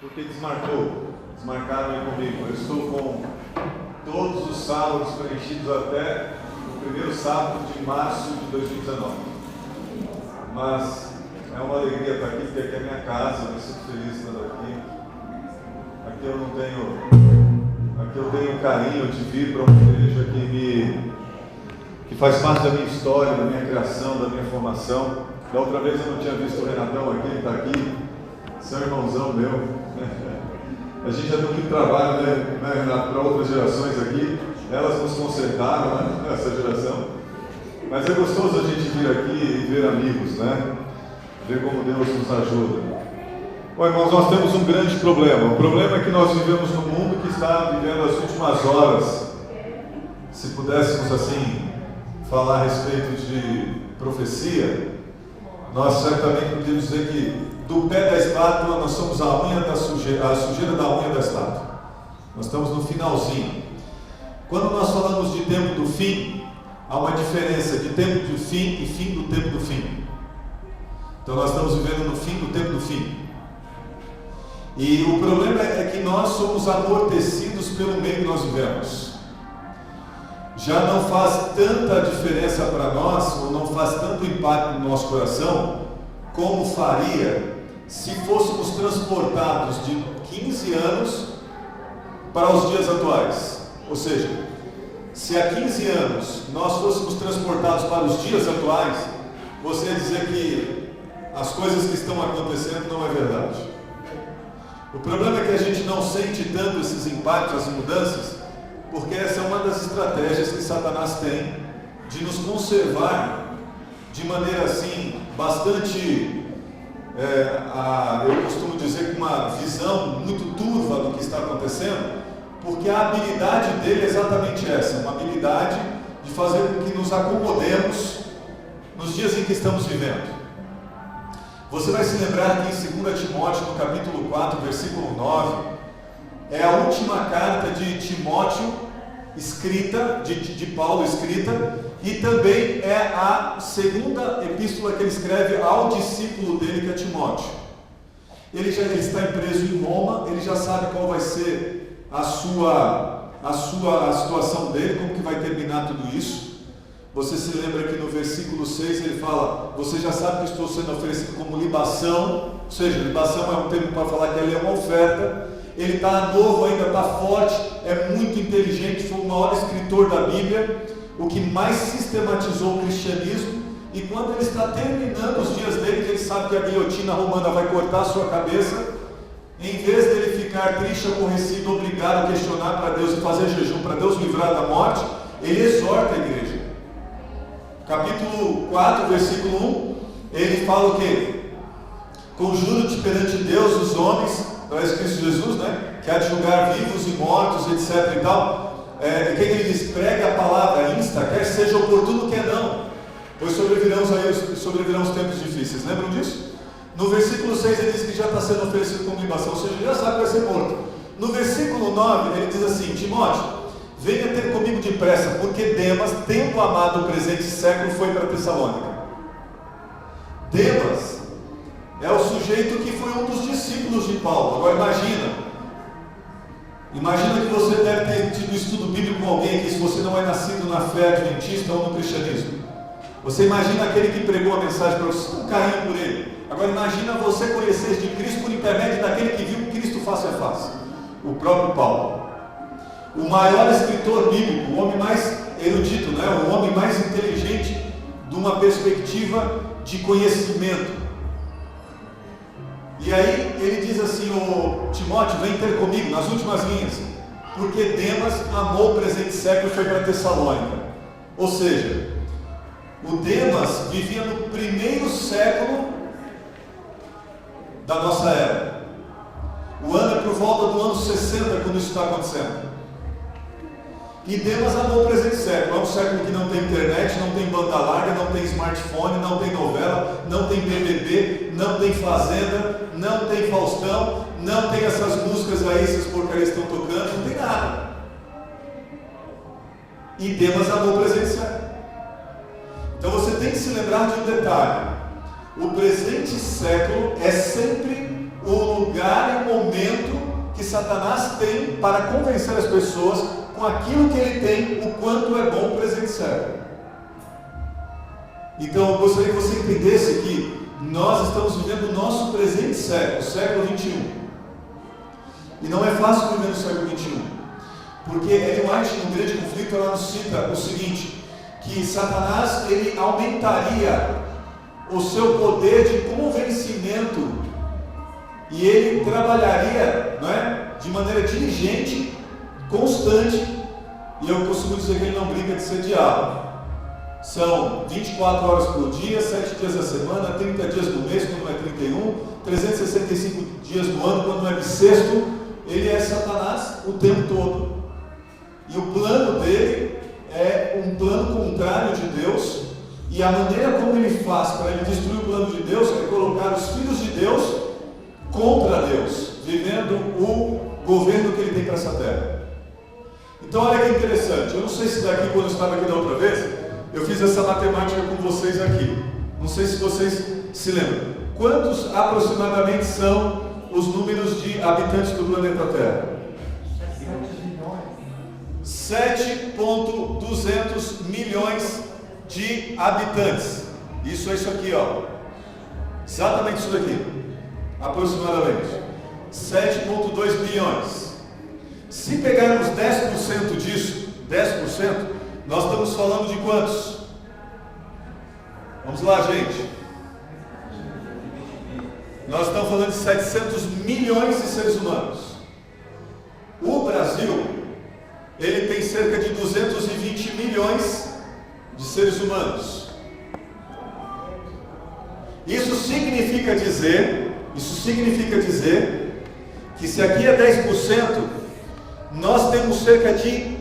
porque desmarcaram aí comigo. Eu estou com todos os sábados preenchidos até o primeiro sábado de março de 2019. Mas é uma alegria estar aqui, porque aqui é a minha casa, eu me sinto feliz estando aqui. Aqui eu tenho um carinho de vir para uma igreja que faz parte da minha história, da minha criação, da minha formação. Da outra vez eu não tinha visto o Renatão aqui, ele está aqui, seu irmãozão meu. A gente já deu muito trabalho, né, Renato, para outras gerações aqui. Elas nos consertaram, né, essa geração. Mas é gostoso a gente vir aqui e ver amigos, né? Ver como Deus nos ajuda. Bom, irmãos, nós temos um grande problema. O problema é que nós vivemos num mundo que está vivendo as últimas horas. Se pudéssemos, assim, falar a respeito de profecia, nós certamente podíamos dizer que do pé da estátua nós somos a sujeira da unha da estátua. Nós estamos no finalzinho. Quando nós falamos de tempo do fim, há uma diferença de tempo do fim e fim do tempo do fim. Então nós estamos vivendo no fim do tempo do fim. E o problema é que nós somos amortecidos pelo meio que nós vivemos. Já não faz tanta diferença para nós, ou não faz tanto impacto no nosso coração, como faria se fôssemos transportados de 15 anos para os dias atuais. Ou seja, se há 15 anos nós fôssemos transportados para os dias atuais, você ia dizer que as coisas que estão acontecendo não é verdade. O problema é que a gente não sente tanto esses impactos, as mudanças, porque essa é uma das estratégias que Satanás tem de nos conservar de maneira assim, bastante, eu costumo dizer, com uma visão muito turva do que está acontecendo, porque a habilidade dele é exatamente essa, uma habilidade de fazer com que nos acomodemos nos dias em que estamos vivendo. Você vai se lembrar que em 2 Timóteo, no capítulo 4, versículo 9, é a última carta de Timóteo escrita, de Paulo escrita, e também é a segunda epístola que ele escreve ao discípulo dele, que é Timóteo. Ele está preso em Roma, ele já sabe qual vai ser a situação dele, como que vai terminar tudo isso. Você se lembra que no versículo 6 ele fala: você já sabe que estou sendo oferecido como libação, ou seja, libação é um termo para falar que ele é uma oferta. Ele está novo ainda, está forte, é muito inteligente, foi o maior escritor da Bíblia, o que mais sistematizou o cristianismo. E quando ele está terminando os dias dele, que ele sabe que a guilhotina romana vai cortar a sua cabeça, em vez dele ficar triste, aborrecido, obrigado a questionar para Deus e fazer jejum para Deus livrar da morte, ele exorta a igreja. Capítulo 4, versículo 1, ele fala o quê? Conjuro-te perante Deus, os homens, através de Cristo Jesus, né? Que há de julgar vivos e mortos, etc. e tal. O que ele diz? Prega a palavra, insta, quer seja oportuno, quer não. Pois sobrevirão os tempos difíceis. Lembram disso? No versículo 6 ele diz que já está sendo oferecido como libação, ou seja, já sabe que vai ser morto. No versículo 9 ele diz assim: Timóteo, venha ter comigo depressa, porque Demas, tendo amado o presente século, foi para Tessalônica. Demas é o sujeito que foi um dos discípulos de Paulo. Agora imagina que você deve ter tido estudo bíblico com alguém aqui, se você não é nascido na fé adventista ou no cristianismo. Você imagina aquele que pregou a mensagem para você, um carinho por ele. Agora imagina você conhecer de Cristo por intermédio daquele que viu Cristo face a face, o próprio Paulo. O maior escritor bíblico, o homem mais erudito, né? O homem mais inteligente de uma perspectiva de conhecimento. E aí ele diz assim: ô Timóteo, vem ter comigo, nas últimas linhas, porque Demas amou o presente século e foi para Tessalônica. Ou seja, o Demas vivia no primeiro século da nossa era. O ano é por volta do ano 60 quando isso está acontecendo. E Demas amou o presente século. É um século que não tem internet, não tem banda larga, não tem smartphone, não tem novela, não tem BBB, não tem Fazenda, não tem Faustão, não tem essas músicas aí, essas porcarias que estão tocando, não tem nada. E Demas amou o presente século. Então você tem que se lembrar de um detalhe: o presente século é sempre o lugar e o momento Satanás tem para convencer as pessoas com aquilo que ele tem, o quanto é bom o presente século. Então eu gostaria que você entendesse que nós estamos vivendo o nosso presente século, o século 21. E não é fácil viver no século 21, porque Ellen White, no Grande Conflito, ela nos cita o seguinte, que Satanás ele aumentaria o seu poder de convencimento e ele trabalharia, não é, de maneira diligente, constante, e eu costumo dizer que ele não brinca de ser diabo. São 24 horas por dia, 7 dias da semana, 30 dias no mês, quando não é 31, 365 dias no ano, quando não é bissexto. Ele é Satanás o tempo todo. E o plano dele é um plano contrário de Deus. E a maneira como ele faz para ele destruir o plano de Deus é colocar os filhos de Deus contra Deus, vivendo o governo que ele tem para essa terra. Então olha que interessante. Eu não sei se daqui, quando eu estava aqui da outra vez, eu fiz essa matemática com vocês aqui. Não sei se vocês se lembram. Quantos aproximadamente são os números de habitantes do planeta Terra? 7,200 milhões de habitantes. Isso é isso aqui, ó. Exatamente isso daqui. Aproximadamente 7,2 bilhões. Se pegarmos 10% disso, 10%, nós estamos falando de quantos? Vamos lá, gente. Nós estamos falando de 700 milhões de seres humanos. O Brasil, ele tem cerca de 220 milhões de seres humanos. Isso significa dizer que se aqui é 10%, nós temos cerca de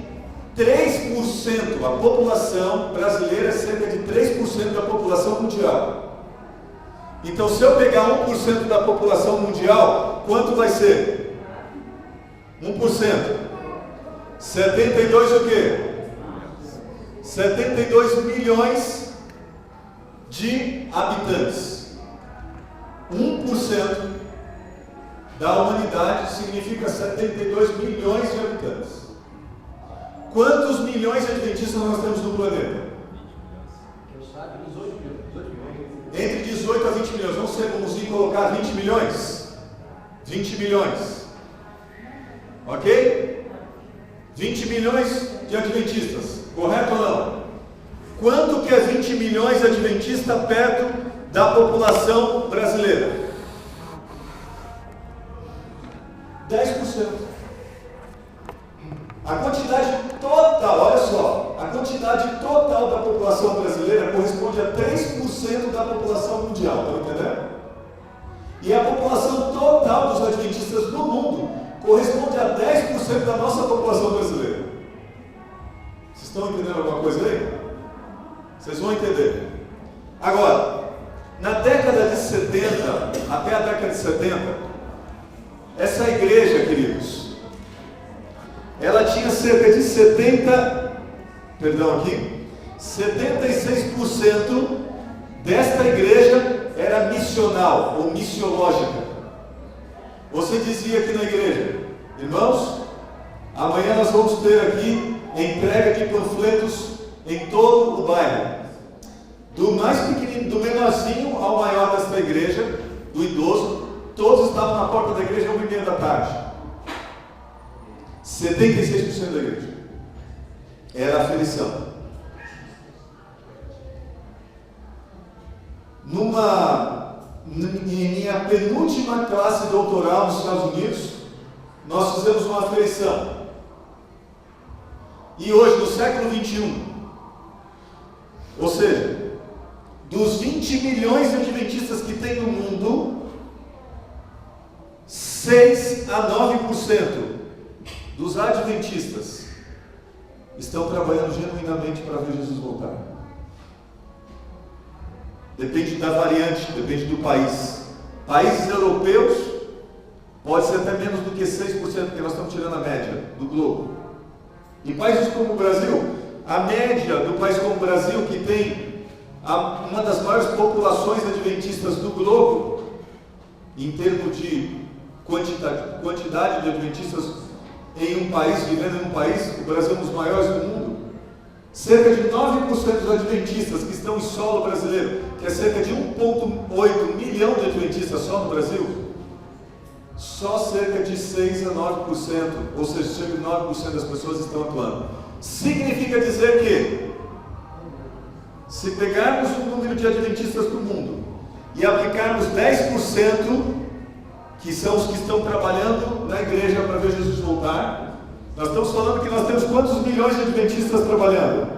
3%, a população brasileira é cerca de 3% da população mundial. Então, se eu pegar 1% da população mundial, quanto vai ser? 1%. 72 o quê? 72 milhões de habitantes. 1% da humanidade significa 72 milhões de habitantes. Quantos milhões de adventistas nós temos no planeta? Entre 18 a 20 milhões. Vamos ser bonzinho e colocar 20 milhões? 20 milhões. Ok? 20 milhões de adventistas. Correto ou não? Quanto que é 20 milhões de adventistas perto da população brasileira? 10%. A quantidade total, olha só, a quantidade total da população brasileira corresponde a 3% da população mundial, estão entendendo? E a população total dos adventistas no mundo corresponde a 10% da nossa população brasileira. Vocês estão entendendo alguma coisa aí? Vocês vão entender. Agora, na década de 70, até a década de 70, essa igreja, queridos, ela tinha cerca de 76% desta igreja era missional ou missiológica. Você dizia aqui na igreja: irmãos, amanhã nós vamos ter aqui entrega de panfletos em todo o bairro, do mais pequenino, do menorzinho ao maior desta igreja, do idoso, todos estavam na porta da igreja 1h30 da tarde. 76% da igreja era aferição. Em minha penúltima classe doutoral nos Estados Unidos, nós fizemos uma aferição. E hoje, no século 21, ou seja, dos 20 milhões de adventistas que tem no mundo, 6 a 9% dos adventistas estão trabalhando genuinamente para ver Jesus voltar. Depende da variante, depende do país. Países europeus, pode ser até menos do que 6%, porque nós estamos tirando a média do globo. Em países como o Brasil, a média do país como o Brasil, que tem uma das maiores populações adventistas do globo, em termos de quantidade de adventistas em um país, vivendo em um país, o Brasil é um dos maiores do mundo. Cerca de 9% dos adventistas que estão em solo brasileiro, que é cerca de 1,8 milhão de adventistas só no Brasil, só cerca de 6 a 9%, ou seja, cerca de 9% das pessoas estão atuando. Significa dizer que, se pegarmos o número de adventistas do mundo e aplicarmos 10%, que são os que estão trabalhando na igreja para ver Jesus voltar, nós estamos falando que nós temos quantos milhões de adventistas trabalhando?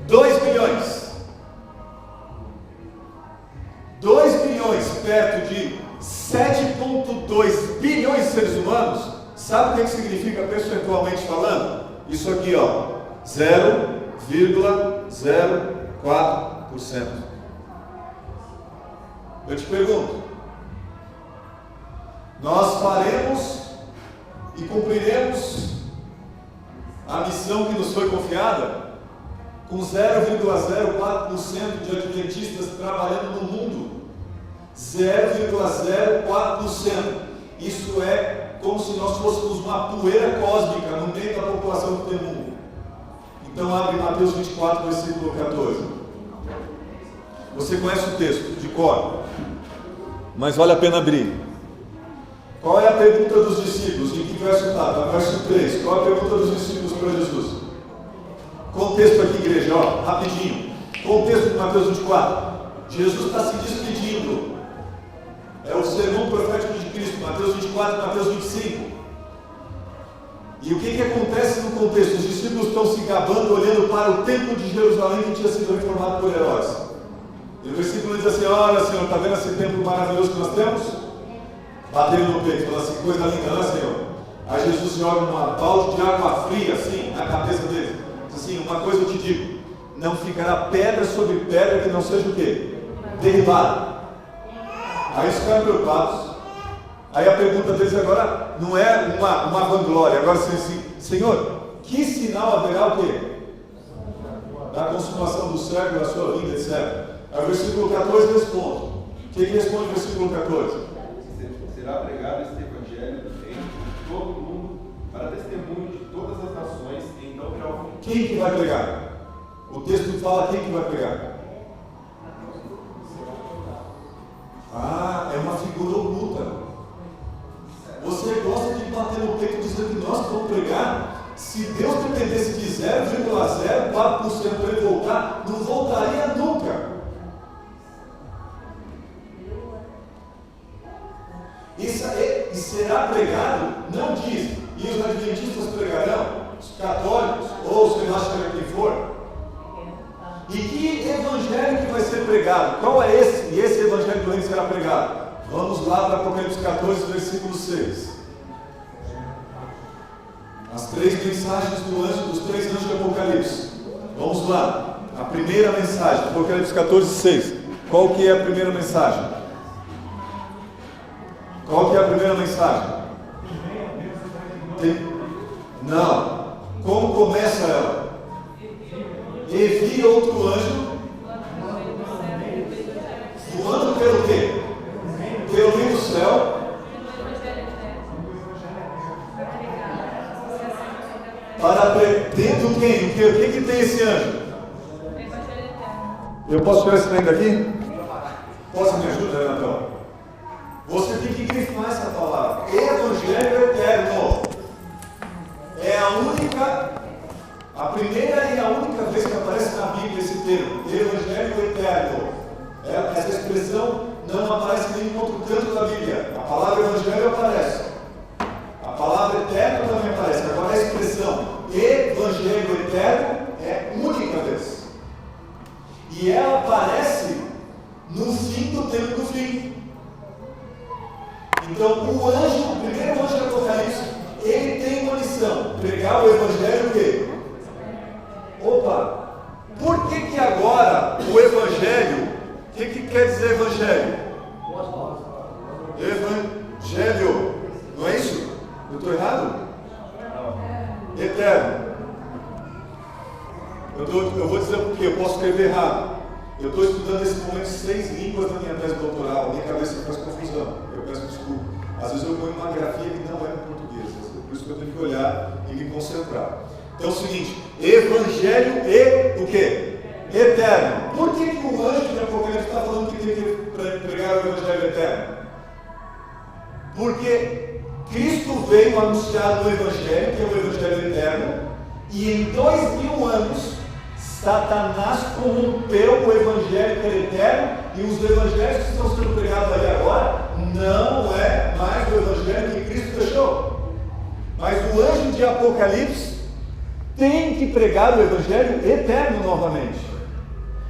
2 milhões. 2 bilhões perto de 7,2 bilhões de seres humanos. Sabe o que significa percentualmente falando? Isso aqui, ó, 0,04%. Eu te pergunto, nós faremos e cumpriremos a missão que nos foi confiada com 0,04% de adventistas trabalhando no mundo? 0,04%. Isso é como se nós fôssemos uma poeira cósmica no meio da população do mundo. Então abre Mateus 24, versículo 14. Você conhece o texto de cor, mas vale a pena abrir. Qual é a pergunta dos discípulos? Em que verso está? Está verso 3. Qual é a pergunta dos discípulos para Jesus? Contexto aqui, igreja, ó, rapidinho. Contexto de Mateus 24. Jesus está se despedindo. É o sermão profético de Cristo, Mateus 24 e Mateus 25. E o que acontece no contexto? Os discípulos estão se gabando, olhando para o templo de Jerusalém que tinha sido reformado por Herodes. E o versículo diz assim: olha, Senhor, está vendo esse templo maravilhoso que nós temos? Batendo no peito, falando assim, coisa linda, né, Senhor? Aí Jesus joga uma balde de água fria, assim, na cabeça dele. Diz assim: uma coisa eu te digo, não ficará pedra sobre pedra que não seja o quê? Derribada. Aí eles ficaram preocupados. Aí a pergunta deles agora não é uma vanglória, agora assim, Senhor, que sinal haverá o quê? Da consumação do século, da sua vida, etc. Aí o versículo 14 responde. O que responde o versículo 14? Será pregado este evangelho em todo o mundo para testemunho de todas as nações, e então virá o fim. Quem que vai pregar? O texto fala quem que vai pregar. É uma figura oculta. Você gosta de bater no peito dizendo que nós vamos pregar? Se Deus dependesse de 0,04% para ele voltar, não voltaria nunca. E será pregado, não diz, e os adventistas pregarão, os católicos, ou os que nós chamamos quem for. E que evangelho que vai ser pregado? Qual é esse? E esse evangelho do reino será pregado. Vamos lá para Apocalipse 14, versículo 6. As 3 mensagens dos 3 anjos de Apocalipse. Vamos lá. A primeira mensagem, Apocalipse 14, 6. Qual que é a primeira mensagem? Qual que é a primeira mensagem? Não. Como começa ela? E vi outro anjo voando pelo quê? Pelo meio do céu. Para dentro quem? O que tem esse anjo? Eu posso tirar esse trem daqui? Posso me ajudar, Renatão? Você tem que grifar essa palavra. Evangelho eterno. É a primeira e a única vez que aparece na Bíblia esse termo, Evangelho eterno. Essa expressão não aparece em nenhum outro canto da Bíblia. A palavra Evangelho aparece. A palavra eterno também aparece. Agora a expressão Evangelho eterno é única vez. E ela aparece no fim do tempo do fim. Então o primeiro anjo do Apocalipse, ele tem uma missão: pregar o Evangelho o quê? Opa! Por que agora o Evangelho, o que quer dizer Evangelho? Evangelho, não é isso? Eu estou errado? Eterno. Eu vou dizer por quê, eu posso escrever errado. Eu estou estudando nesse momento 6 línguas na minha tese doutoral, minha cabeça faz confusão, eu peço desculpa. Às vezes eu ponho uma grafia que não é em português, por isso que eu tenho que olhar e me concentrar. Então é o seguinte, evangelho e o quê? Eterno. Por que o anjo de Apocalipse está falando que tem que pregar o evangelho eterno? Porque Cristo veio anunciar o evangelho, que é o evangelho eterno, e em 2000 anos, Satanás corrompeu o evangelho que é eterno, e os evangelhos que estão sendo pregados ali agora, não é mais o evangelho que Cristo deixou. Mas o anjo de Apocalipse tem que pregar o evangelho eterno novamente.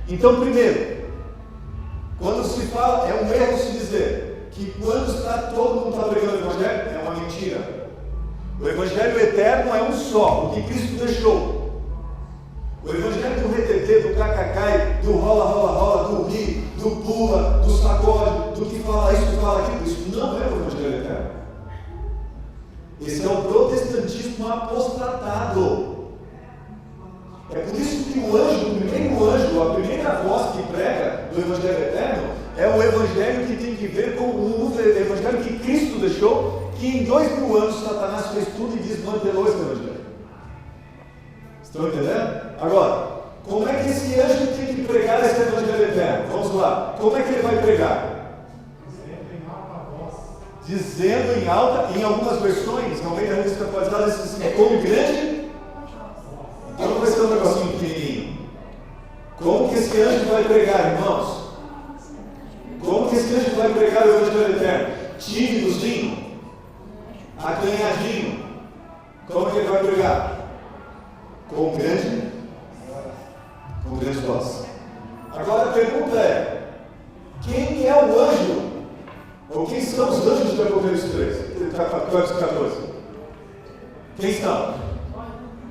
Então, primeiro, quando se fala, é um erro se dizer que quando todo mundo está pregando o evangelho, é uma mentira. O evangelho eterno é um só, o que Cristo deixou. O evangelho do retetê, do cacacai, do rola, do ri, do pula, do sacode, do que fala isso, fala aquilo, isso não é o evangelho eterno. Esse é o protestantismo apostatado. É por isso que o anjo, o primeiro anjo, a primeira voz que prega do evangelho eterno, é o evangelho que tem que ver com o evangelho que Cristo deixou, que em 2000 anos Satanás fez tudo e desmantelou esse evangelho. Estão entendendo? Agora, como é que esse anjo tem que pregar esse evangelho eterno? Vamos lá. Como é que ele vai pregar? Dizendo em alta, em algumas versões, no meio da revista atualizada, diz assim, é como grande. Então não vai ser um negocinho pequenininho. Como que esse anjo vai pregar, irmãos? Como que esse anjo vai pregar o evangelho eterno? Tímidozinho? Acanhadinho? Como que ele vai pregar? Com grande voz. Agora a pergunta é: quem é o anjo? Ou quem são os anjos de Apocalipse 14? Quem são?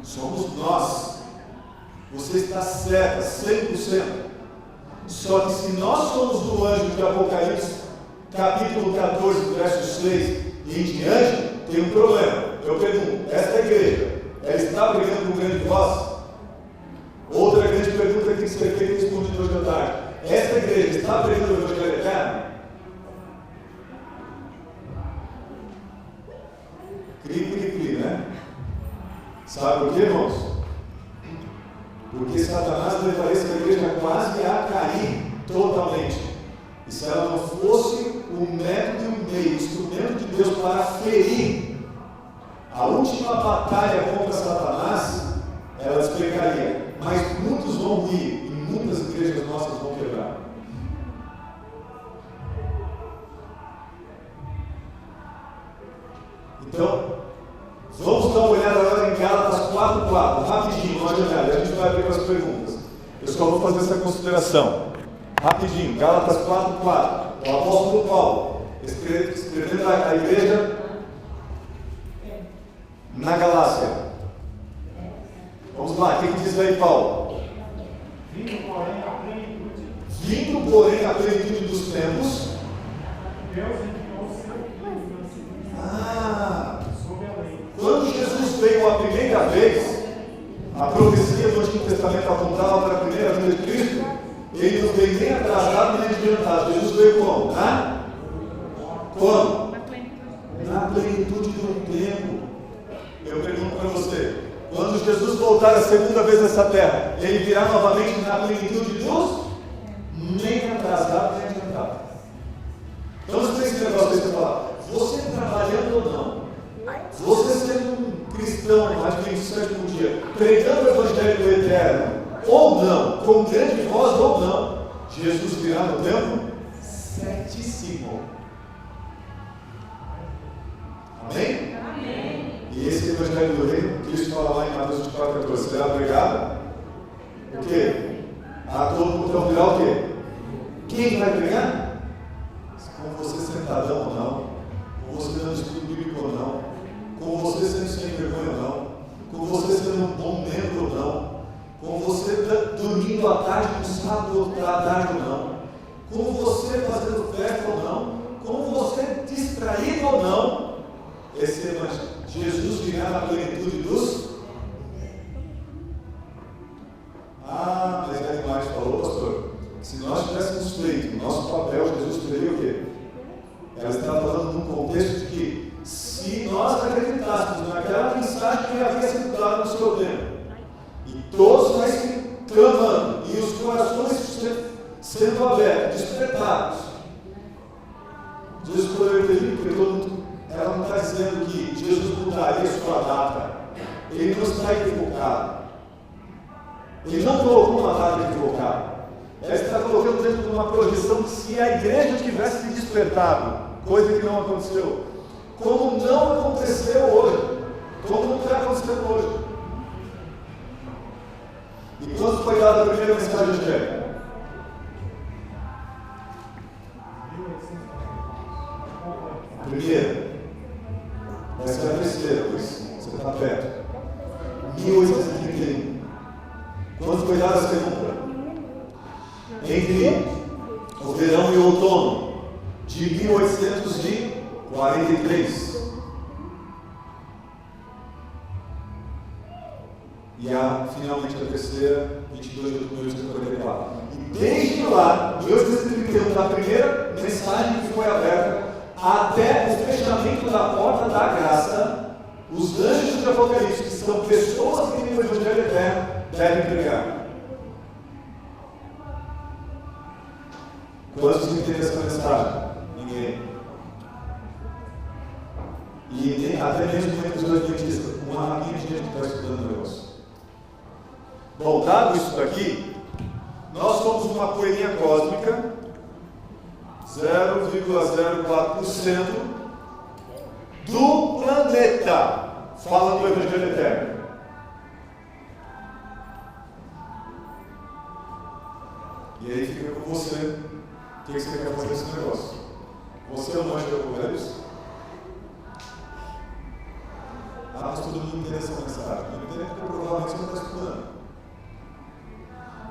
Somos nós. Você está certa, 100%. Só que se nós somos do anjo de Apocalipse, capítulo 14, verso 6 e em diante, tem um problema. Eu pergunto, esta igreja, ela está pregando com grande voz? Outra grande pergunta que tem que ser feita e respondida hoje à tarde. Esta igreja está pregando o evangelho eterno? Cri, né? Sabe por quê, irmãos? Porque Satanás levaria essa igreja quase a cair totalmente. E se ela não fosse o método e o meio, o instrumento de Deus para ferir a última batalha contra Satanás, ela explicaria. Mas muitos vão rir e muitas igrejas nossas vão quebrar. Então, vamos dar uma olhada agora em Gálatas 4:4, rapidinho, uma olhada, a gente vai abrir para as perguntas. Eu só vou fazer essa consideração, rapidinho. Gálatas 4:4, o apóstolo Paulo, escrevendo a igreja na Galácia. Vamos lá, o que diz aí Paulo? Vindo, porém, a plenitude dos tempos, quando Jesus veio a primeira vez, a profecia do Antigo Testamento apontava para a primeira vinda de Cristo. Ele não veio nem atrasado nem adiantado. Jesus veio como? Como? Na plenitude do tempo. Eu pergunto para você, quando Jesus voltar a segunda vez nessa terra, ele virá novamente na plenitude dos? Nem atrasado nem adiantado. Então você tem esse negócio de você falar, você trabalhando ou não, você sendo um cristão, adventista do dia, pregando o evangelho eterno, ou não, com grande voz ou não, Jesus virá no tempo certíssimo. Amém? Amém. E esse evangelho do reino, Cristo fala lá em Mateus 24:14, será pregado? O quê? A todo mundo. Então virá o quê? Quem vai pregar? Com você sentadão ou não, com você dando estudo bíblico ou não, com você sendo sem vergonha ou não, com você sendo um bom membro ou não, com você dormindo à tarde no sábado à tarde ou não, com você fazendo festa ou não, com você distraído ou não, esse evangelho, Jesus virá na plenitude dos. Mas é demais, falou, pastor. Se num contexto de que, se nós acreditássemos naquela mensagem que havia sido dada no seu tempo, e todos nós clamando, e os corações sendo abertos, despertados, Deus poderia ter dito, porque todo mundo, ela não está dizendo que Jesus mudaria a sua data. Ele não está equivocado. Ele não colocou uma data equivocada. Ele está colocando dentro de uma projeção que, se a igreja tivesse se despertado, coisa que não aconteceu, como não aconteceu hoje, como não está acontecendo hoje. E quando foi dada a primeira mensagem angélica? A primeira. Essa é a terceira, pois você está perto. 1831. Quando foi dada a segunda? Entre o verão e o outono de 1843. E finalmente a terceira, 22 de 1844. E desde lá, 1831, da primeira mensagem que foi aberta, até o fechamento da porta da graça, os anjos de Apocalipse, que são pessoas que vivem o Evangelho eterno, devem pregar. Quantos entendem essa mensagem? Ninguém. E até mesmo entre os adventistas, uma raminha de gente que está estudando o negócio. Bom, dado isso daqui, nós somos uma poeirinha cósmica, 0,04% do planeta fala do Evangelho eterno. E aí fica com você. O que você quer fazer nesse negócio? Você é um anjo do Apocalipse? Mas todo mundo entende essa mensagem. Não entende porque provavelmente você não está estudando.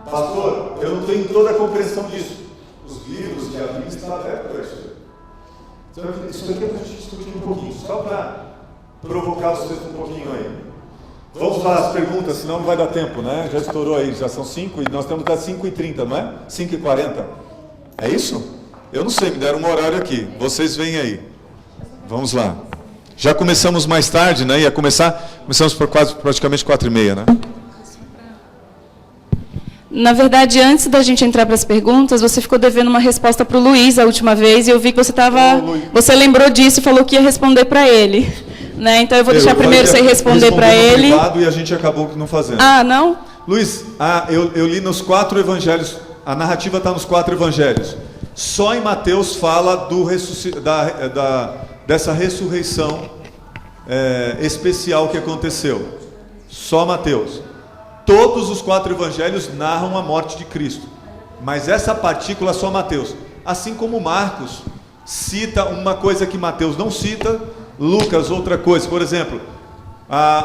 Pastor, eu não tenho toda a compreensão disso. Os livros de a Bíblia estão abertos para isso. Então, isso aqui é para a gente discutir um pouquinho, só para provocar vocês um pouquinho aí. Vamos lá as perguntas, senão não vai dar tempo, né? Já estourou aí, já são 5 e nós estamos até 5h30, não é? 5h40. É isso? Eu não sei, me deram um horário aqui. Vocês vêm aí. Vamos lá. Já começamos mais tarde, né? Começamos por praticamente 4h30, né? Na verdade, antes da gente entrar para as perguntas, você ficou devendo uma resposta para o Luiz a última vez, e eu vi que você lembrou disso e falou que ia responder para ele. Né? Então eu vou deixar primeiro você responder para ele. E a gente acabou não fazendo. Ah, não? Luiz, eu li nos 4 evangelhos, a narrativa está nos 4 evangelhos. Só em Mateus fala dessa ressurreição especial que aconteceu. Só Mateus. Todos os 4 evangelhos narram a morte de Cristo, mas essa partícula só Mateus. Assim como Marcos cita uma coisa que Mateus não cita, Lucas outra coisa. Por exemplo,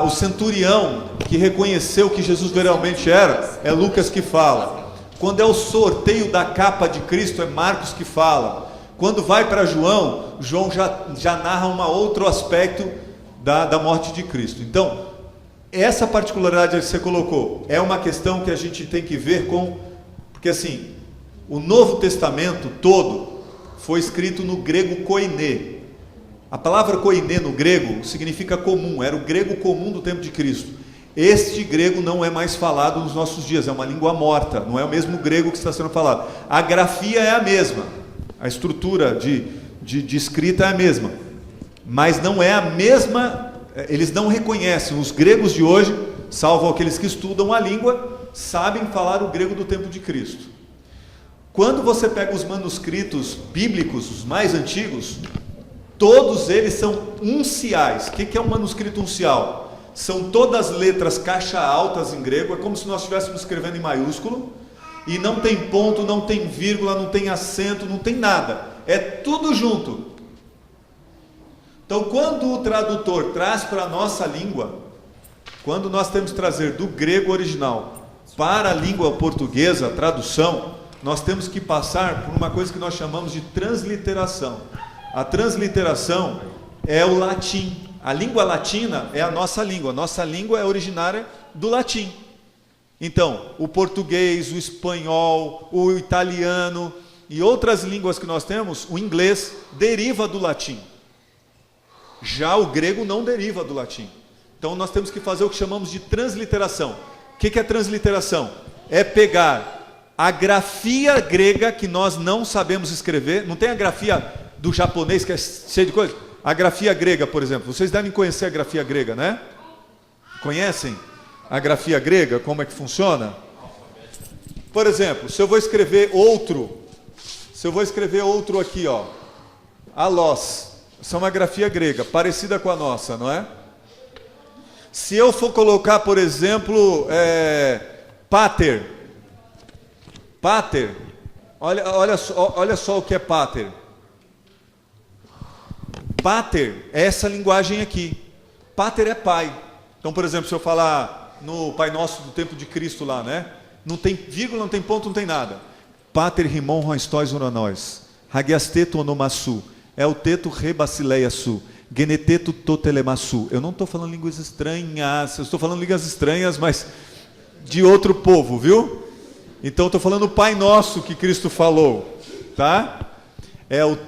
o centurião que reconheceu que Jesus realmente era, é Lucas que fala. Quando é o sorteio da capa de Cristo, é Marcos que fala. Quando vai para João, João já narra um outro aspecto da morte de Cristo. Então, essa particularidade que você colocou é uma questão que a gente tem que ver porque assim, o Novo Testamento todo foi escrito no grego koiné. A palavra koiné no grego significa comum, era o grego comum do tempo de Cristo. Este grego não é mais falado nos nossos dias, é uma língua morta, não é o mesmo grego que está sendo falado. A grafia é a mesma, a estrutura de escrita é a mesma, mas não é a mesma. Eles não reconhecem, os gregos de hoje, salvo aqueles que estudam a língua, sabem falar o grego do tempo de Cristo. Quando você pega os manuscritos bíblicos, os mais antigos, todos eles são unciais. O que é um manuscrito uncial? São todas letras caixa altas em grego, é como se nós estivéssemos escrevendo em maiúsculo, e não tem ponto, não tem vírgula, não tem acento, não tem nada, é tudo junto. Então, quando o tradutor traz para a nossa língua, quando nós temos que trazer do grego original para a língua portuguesa, a tradução, nós temos que passar por uma coisa que nós chamamos de transliteração. A transliteração é o latim. A língua latina é a nossa língua é originária do latim. Então, o português, o espanhol, o italiano e outras línguas que nós temos, o inglês deriva do latim. Já o grego não deriva do latim. Então nós temos que fazer o que chamamos de transliteração. O que é transliteração? É pegar a grafia grega que nós não sabemos escrever. Não tem a grafia do japonês que é cheia de coisa? A grafia grega, por exemplo. Vocês devem conhecer a grafia grega, né? Conhecem a grafia grega? Como é que funciona? Por exemplo, se eu vou escrever outro aqui, ó, alós, essa é uma grafia grega, parecida com a nossa, não é? Se eu for colocar, por exemplo, pater, olha só o que é pater. Pater é essa linguagem aqui. Pater é pai. Então, por exemplo, se eu falar no Pai Nosso do tempo de Cristo lá, né? Não tem vírgula, não tem ponto, não tem nada. Pater rimon roistois uranóis. Hagiasteto onomassu. Teto rebasileia su. Geneteto totelemassu. Eu não estou falando línguas estranhas. Eu estou falando línguas estranhas, mas de outro povo, viu? Então, estou falando o Pai Nosso que Cristo falou. Tá?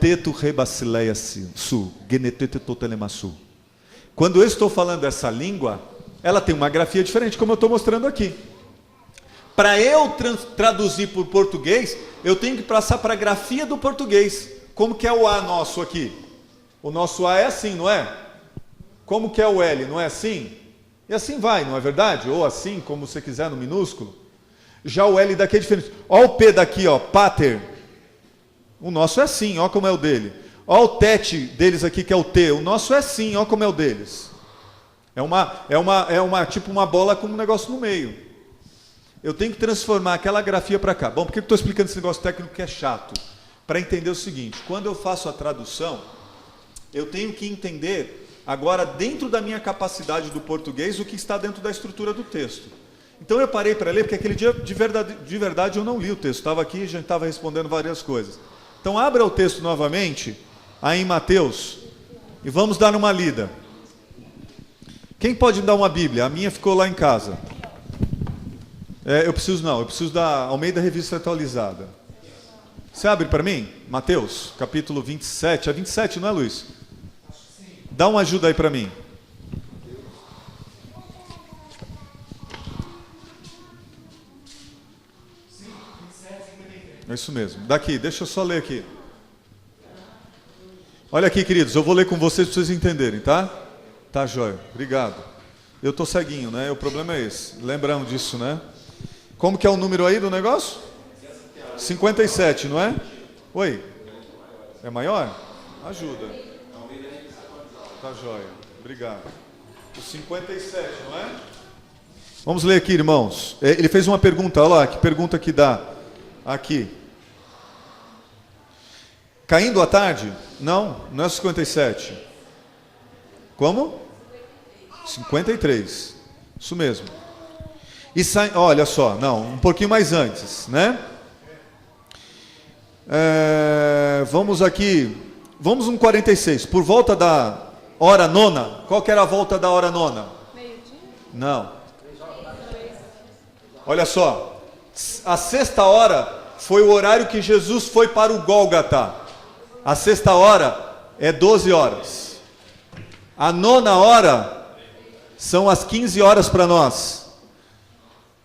Teto rebasileia su. Geneteto totelemassu. Quando eu estou falando essa língua, ela tem uma grafia diferente, como eu estou mostrando aqui. Para eu traduzir para o português, eu tenho que passar para a grafia do português. Como que é o A nosso aqui? O nosso A é assim, não é? Como que é o L? Não é assim? E assim vai, não é verdade? Ou assim, como você quiser, no minúsculo. Já o L daqui é diferente. Olha o P daqui, ó, pater. O nosso é assim, ó como é o dele. Olha o tete deles aqui, que é o T. O nosso é assim, olha como é o deles. Tipo uma bola com um negócio no meio. Eu tenho que transformar aquela grafia para cá. Bom, por que eu estou explicando esse negócio técnico que é chato? Para entender o seguinte, quando eu faço a tradução, eu tenho que entender, agora, dentro da minha capacidade do português, o que está dentro da estrutura do texto. Então eu parei para ler, porque aquele dia, de verdade, eu não li o texto. Estava aqui e já estava respondendo várias coisas. Então abra o texto novamente, aí em Mateus, e vamos dar uma lida. Quem pode me dar uma Bíblia? A minha ficou lá em casa. Eu preciso da Almeida Revista Atualizada. Você abre para mim? Mateus, capítulo 27. É 27, não é, Luiz? Dá uma ajuda aí para mim. É isso mesmo. Daqui, deixa eu só ler aqui. Olha aqui, queridos, eu vou ler com vocês para vocês entenderem, tá? Tá, joia. Obrigado. Eu estou ceguinho, né? O problema é esse. Lembramos disso, né? Como que é o número aí do negócio? 57, não é? Oi? É maior? Ajuda. Tá, joia. Obrigado. O 57, não é? Vamos ler aqui, irmãos. Ele fez uma pergunta, olha lá, que pergunta que dá. Aqui. Caindo à tarde? Não é 57. Como? 53. Isso mesmo. E sai, olha só, um pouquinho mais antes, né? Vamos aqui, vamos no 46. Por volta da hora nona. Qual que era a volta da hora nona? Meio-dia? Não. Olha só. A sexta hora foi o horário que Jesus foi para o Gólgata. A sexta hora é 12 horas. A nona hora são as 15 horas para nós.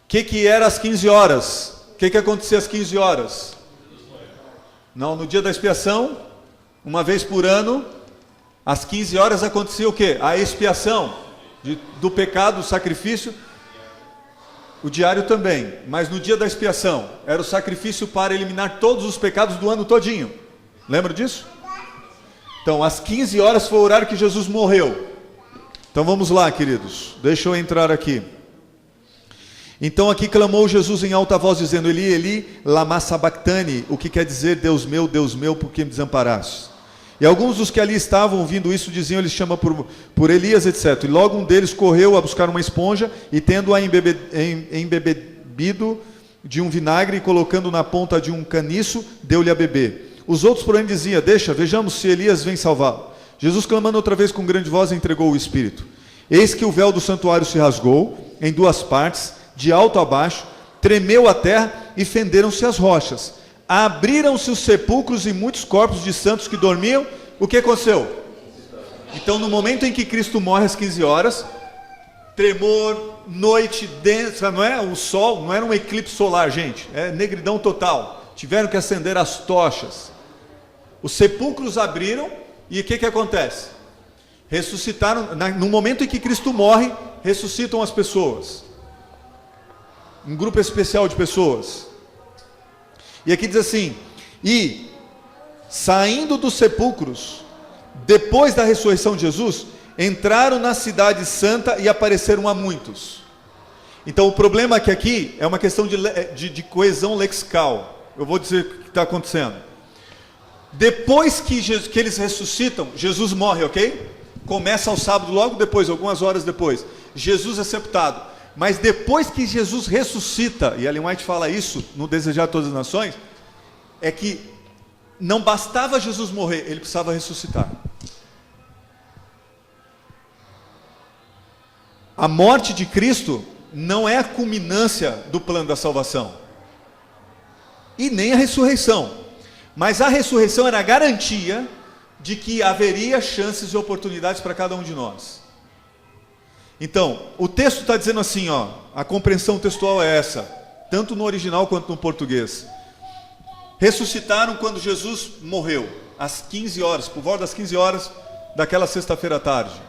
O que era às 15 horas? O que acontecia às 15 horas? Não, no dia da expiação, uma vez por ano, às 15 horas acontecia o quê? A expiação do pecado, o sacrifício. O diário também, mas no dia da expiação, era o sacrifício para eliminar todos os pecados do ano todinho. Lembra disso? Então, às 15 horas foi o horário que Jesus morreu. Então vamos lá, queridos. Deixa eu entrar aqui. Então aqui clamou Jesus em alta voz, dizendo: Eli, Eli, lama sabachthani, o que quer dizer: Deus meu, por que me desamparaste? E alguns dos que ali estavam ouvindo isso diziam: ele chama por Elias, etc. E logo um deles correu a buscar uma esponja e, tendo-a embebido de um vinagre e colocando na ponta de um caniço, deu-lhe a beber. Os outros, porém, diziam: deixa, vejamos se Elias vem salvá-lo. Jesus, clamando outra vez com grande voz, entregou o Espírito. Eis que o véu do santuário se rasgou em duas partes, de alto a baixo, tremeu a terra e fenderam-se as rochas. Abriram-se os sepulcros e muitos corpos de santos que dormiam. O que aconteceu? Então, no momento em que Cristo morre às 15 horas, tremor, noite densa, não é o sol, não era um eclipse solar, gente, é negridão total. Tiveram que acender as tochas. Os sepulcros abriram e o que acontece? Ressuscitaram, no momento em que Cristo morre, ressuscitam as pessoas. Um grupo especial de pessoas. E aqui diz assim: e saindo dos sepulcros, depois da ressurreição de Jesus, entraram na cidade santa e apareceram a muitos. Então o problema aqui é uma questão de coesão lexical. Eu vou dizer o que está acontecendo. Depois que eles ressuscitam, Jesus morre, ok? Começa ao sábado, logo depois, algumas horas depois, Jesus é sepultado. Mas depois que Jesus ressuscita, e Ellen White fala isso no Desejar Todas as Nações, é que não bastava Jesus morrer, ele precisava ressuscitar. A morte de Cristo não é a culminância do plano da salvação, e nem a ressurreição, mas a ressurreição era a garantia de que haveria chances e oportunidades para cada um de nós. Então, o texto está dizendo assim, ó, a compreensão textual é essa, tanto no original quanto no português. Ressuscitaram quando Jesus morreu, às 15 horas, por volta das 15 horas daquela sexta-feira à tarde.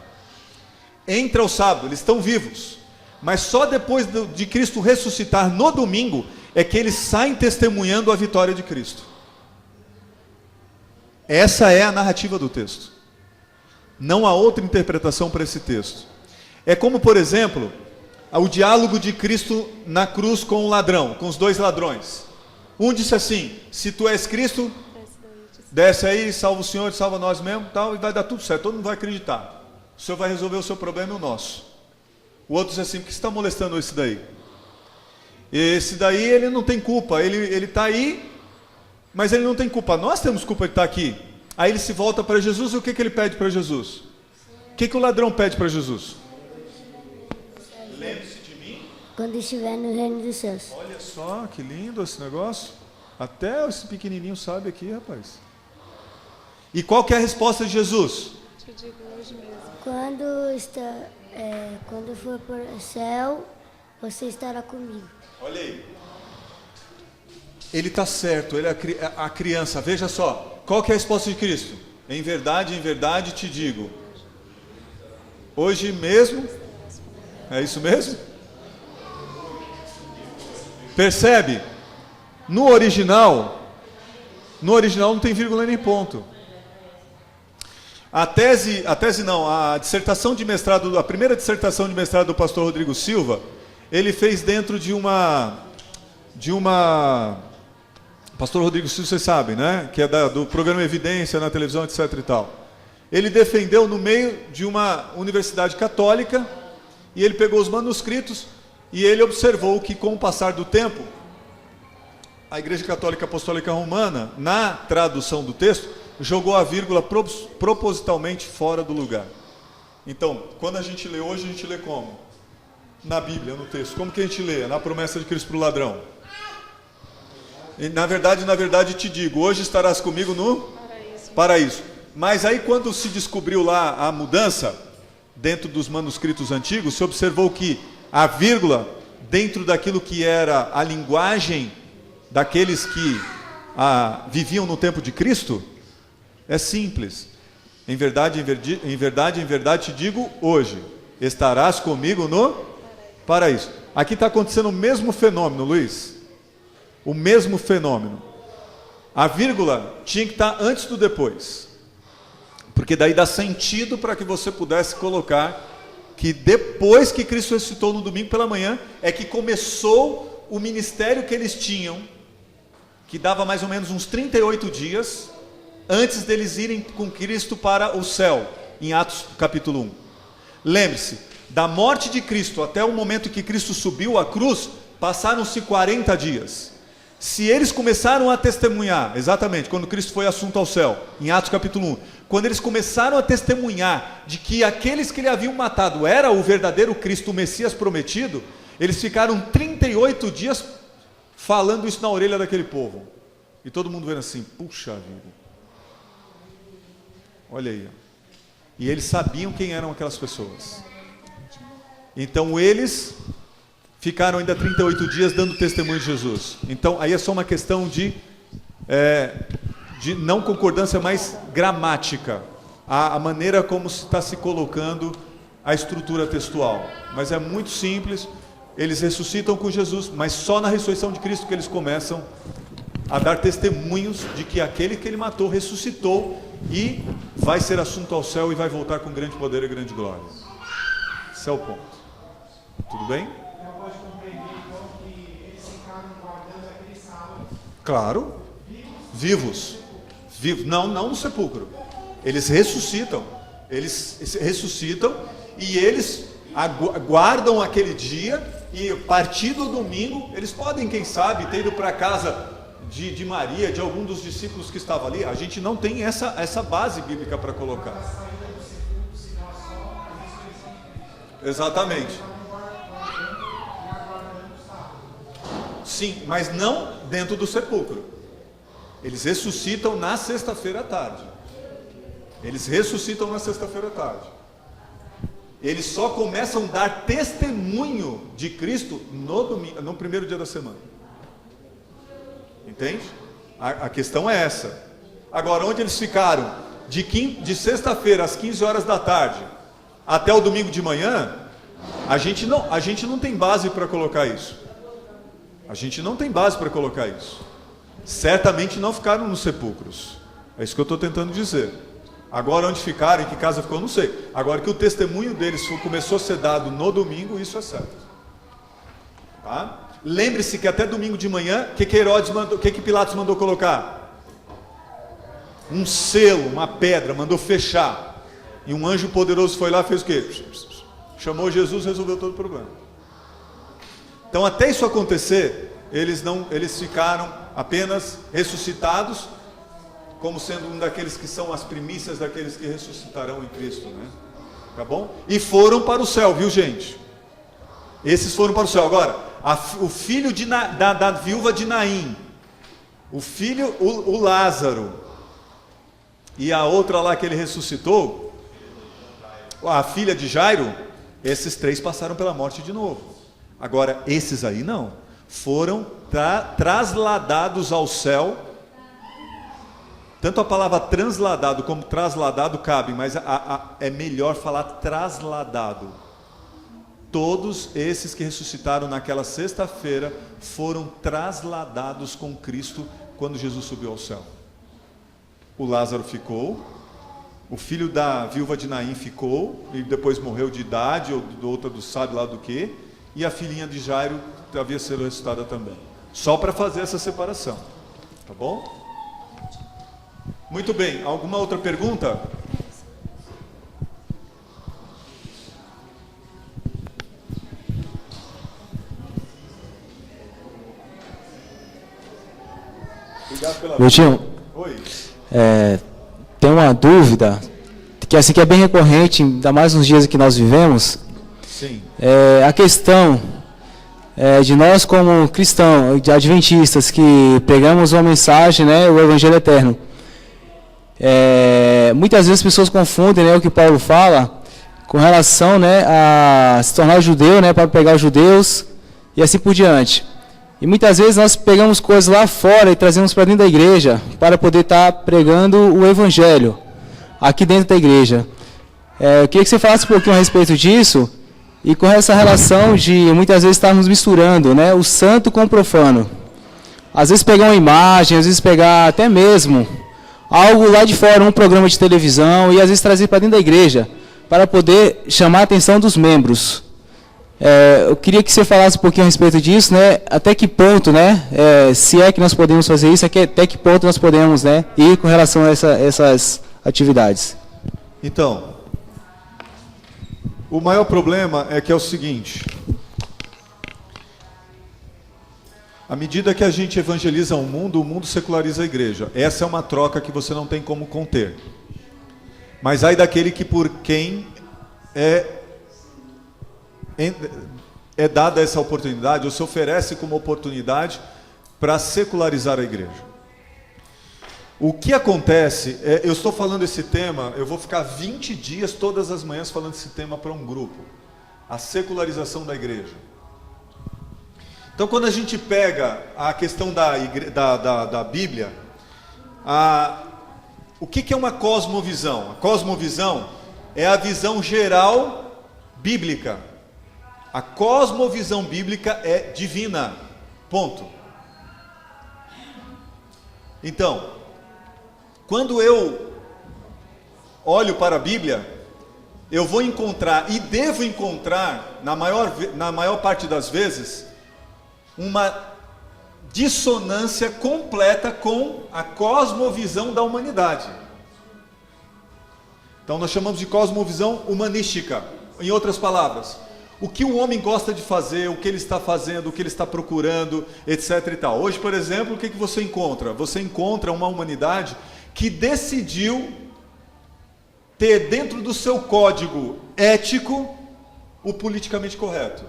Entra o sábado, eles estão vivos, mas só depois de Cristo ressuscitar no domingo, é que eles saem testemunhando a vitória de Cristo. Essa é a narrativa do texto. Não há outra interpretação para esse texto. É como, por exemplo, o diálogo de Cristo na cruz com o ladrão, com os dois ladrões. Um disse assim: se tu és Cristo, desce aí, salva o Senhor, salva nós mesmos, tal, e vai dar tudo certo, todo mundo vai acreditar. O Senhor vai resolver o seu problema e o nosso. O outro disse assim: por que você está molestando esse daí? Esse daí, ele não tem culpa, ele está aí, mas ele não tem culpa. Nós temos culpa de estar aqui. Aí ele se volta para Jesus, e o que ele pede para Jesus? O que o ladrão pede para Jesus? Lembre-se de mim quando estiver no reino dos céus. Olha só, que lindo esse negócio. Até esse pequenininho sabe aqui, rapaz. E qual que é a resposta de Jesus? Te digo hoje mesmo. Quando for para o céu, você estará comigo. Olha aí. Ele está certo, ele é a criança. Veja só, qual que é a resposta de Cristo? Em verdade te digo. Hoje mesmo. É isso mesmo? Percebe? No original não tem vírgula nem ponto. A dissertação de mestrado, a primeira dissertação de mestrado do pastor Rodrigo Silva, ele fez dentro de uma pastor Rodrigo Silva, vocês sabem, né? Que é do programa Evidência na televisão, etc e tal. Ele defendeu no meio de uma universidade católica, e ele pegou os manuscritos e ele observou que, com o passar do tempo, a Igreja Católica Apostólica Romana, na tradução do texto, jogou a vírgula propositalmente fora do lugar. Então, quando a gente lê hoje, a gente lê como? Na Bíblia, no texto. Como que a gente lê? Na promessa de Cristo para o ladrão. E, na verdade te digo, hoje estarás comigo no paraíso. Mas aí, quando se descobriu lá a mudança, dentro dos manuscritos antigos, se observou que a vírgula, dentro daquilo que era a linguagem daqueles que viviam no tempo de Cristo, é simples. Em verdade te digo, hoje estarás comigo no paraíso. Aqui está acontecendo o mesmo fenômeno, Luiz. O mesmo fenômeno. A vírgula tinha que estar antes do depois. Porque daí dá sentido para que você pudesse colocar que depois que Cristo ressuscitou no domingo pela manhã, é que começou o ministério que eles tinham, que dava mais ou menos uns 38 dias, antes deles irem com Cristo para o céu, em Atos capítulo 1. Lembre-se, da morte de Cristo até o momento que Cristo subiu à cruz, passaram-se 40 dias. Se eles começaram a testemunhar, exatamente, quando Cristo foi assunto ao céu, em Atos capítulo 1, quando eles começaram a testemunhar de que aqueles que ele haviam matado era o verdadeiro Cristo, o Messias prometido, eles ficaram 38 dias falando isso na orelha daquele povo. E todo mundo vendo assim, puxa vida. Olha aí. E eles sabiam quem eram aquelas pessoas. Então eles ficaram ainda 38 dias dando testemunho de Jesus. Então aí é só uma questão de não concordância, mas gramática. A maneira como se está se colocando a estrutura textual. Mas é muito simples. Eles ressuscitam com Jesus, mas só na ressurreição de Cristo que eles começam a dar testemunhos de que aquele que ele matou ressuscitou e vai ser assunto ao céu e vai voltar com grande poder e grande glória. Esse é o ponto. Tudo bem? Não pode compreender então que eles ficaram guardando aquele sábado. Claro. Vivos. Não no sepulcro. Eles ressuscitam. Eles ressuscitam e eles guardam aquele dia e a partir do domingo eles podem, quem sabe, ter ido para a casa de Maria, de algum dos discípulos que estava ali. A gente não tem essa base bíblica para colocar. Exatamente. Sim, mas não dentro do sepulcro. Eles ressuscitam na sexta-feira à tarde. Eles ressuscitam na sexta-feira à tarde. Eles só começam a dar testemunho de Cristo no primeiro dia da semana. Entende? A questão é essa. Agora, onde eles ficaram? De sexta-feira às 15 horas da tarde até o domingo de manhã, a gente não tem base para colocar isso. A gente não tem base para colocar isso. Certamente não ficaram nos sepulcros. É isso que eu estou tentando dizer. Agora, onde ficaram, em que casa ficou, não sei. Agora, que o testemunho deles começou a ser dado no domingo, isso é certo. Tá? Lembre-se que até domingo de manhã, o que Pilatos mandou colocar? Um selo, uma pedra, mandou fechar. E um anjo poderoso foi lá e fez o quê? Chamou Jesus, resolveu todo o problema. Então, até isso acontecer, eles ficaram apenas ressuscitados, como sendo um daqueles que são as primícias daqueles que ressuscitarão em Cristo, né? Tá bom? E foram para o céu, viu, gente? Esses foram para o céu. Agora, o filho da viúva de Naim, o Lázaro, e a outra lá que ele ressuscitou, a filha de Jairo, esses três passaram pela morte de novo. Agora, esses aí não. Foram trasladados ao céu. Tanto a palavra transladado como trasladado cabe, mas é melhor falar trasladado. Todos esses que ressuscitaram naquela sexta-feira foram trasladados com Cristo quando Jesus subiu ao céu. O Lázaro ficou, o filho da viúva de Naim ficou, e depois morreu de idade, ou outra do sabe lá do que, e a filhinha de Jairo havia sido ressuscitada também. Só para fazer essa separação. Tá bom? Muito bem, alguma outra pergunta? Obrigado pela Miltinho, Oi. tem uma dúvida, que assim que é bem recorrente, ainda mais nos dias que nós vivemos. Sim. A questão de nós como cristãos, de adventistas, que pregamos uma mensagem, né, o Evangelho Eterno. Muitas vezes as pessoas confundem, né, o que Paulo fala com relação, né, a se tornar judeu, né, para pegar os judeus e assim por diante. E muitas vezes nós pegamos coisas lá fora e trazemos para dentro da igreja para poder estar pregando o Evangelho aqui dentro da igreja. Eu queria que você falasse um pouquinho a respeito disso e com essa relação de muitas vezes estarmos misturando, né, o santo com o profano. Às vezes pegar uma imagem, às vezes pegar até mesmo algo lá de fora, um programa de televisão, e às vezes trazer para dentro da igreja, para poder chamar a atenção dos membros. Eu queria que você falasse um pouquinho a respeito disso, né? Até que ponto, né? Se é que nós podemos fazer isso, até que ponto nós podemos, né, ir com relação a essas atividades. Então, o maior problema é que é o seguinte: à medida que a gente evangeliza o mundo seculariza a igreja. Essa é uma troca que você não tem como conter. Mas ai daquele que por quem é dada essa oportunidade, ou se oferece como oportunidade para secularizar a igreja. O que acontece, eu estou falando esse tema, eu vou ficar 20 dias todas as manhãs falando esse tema para um grupo. A secularização da igreja. Então, quando a gente pega a questão da Bíblia, o que é uma cosmovisão? A cosmovisão é a visão geral bíblica. A cosmovisão bíblica é divina. Ponto. Então, quando eu olho para a Bíblia, eu vou encontrar, e devo encontrar, na maior parte das vezes, uma dissonância completa com a cosmovisão da humanidade. Então nós chamamos de cosmovisão humanística. Em outras palavras, o que o homem gosta de fazer, o que ele está fazendo, o que ele está procurando, etc. e tal. Hoje, por exemplo, o que você encontra? Você encontra uma humanidade que decidiu ter dentro do seu código ético o politicamente correto.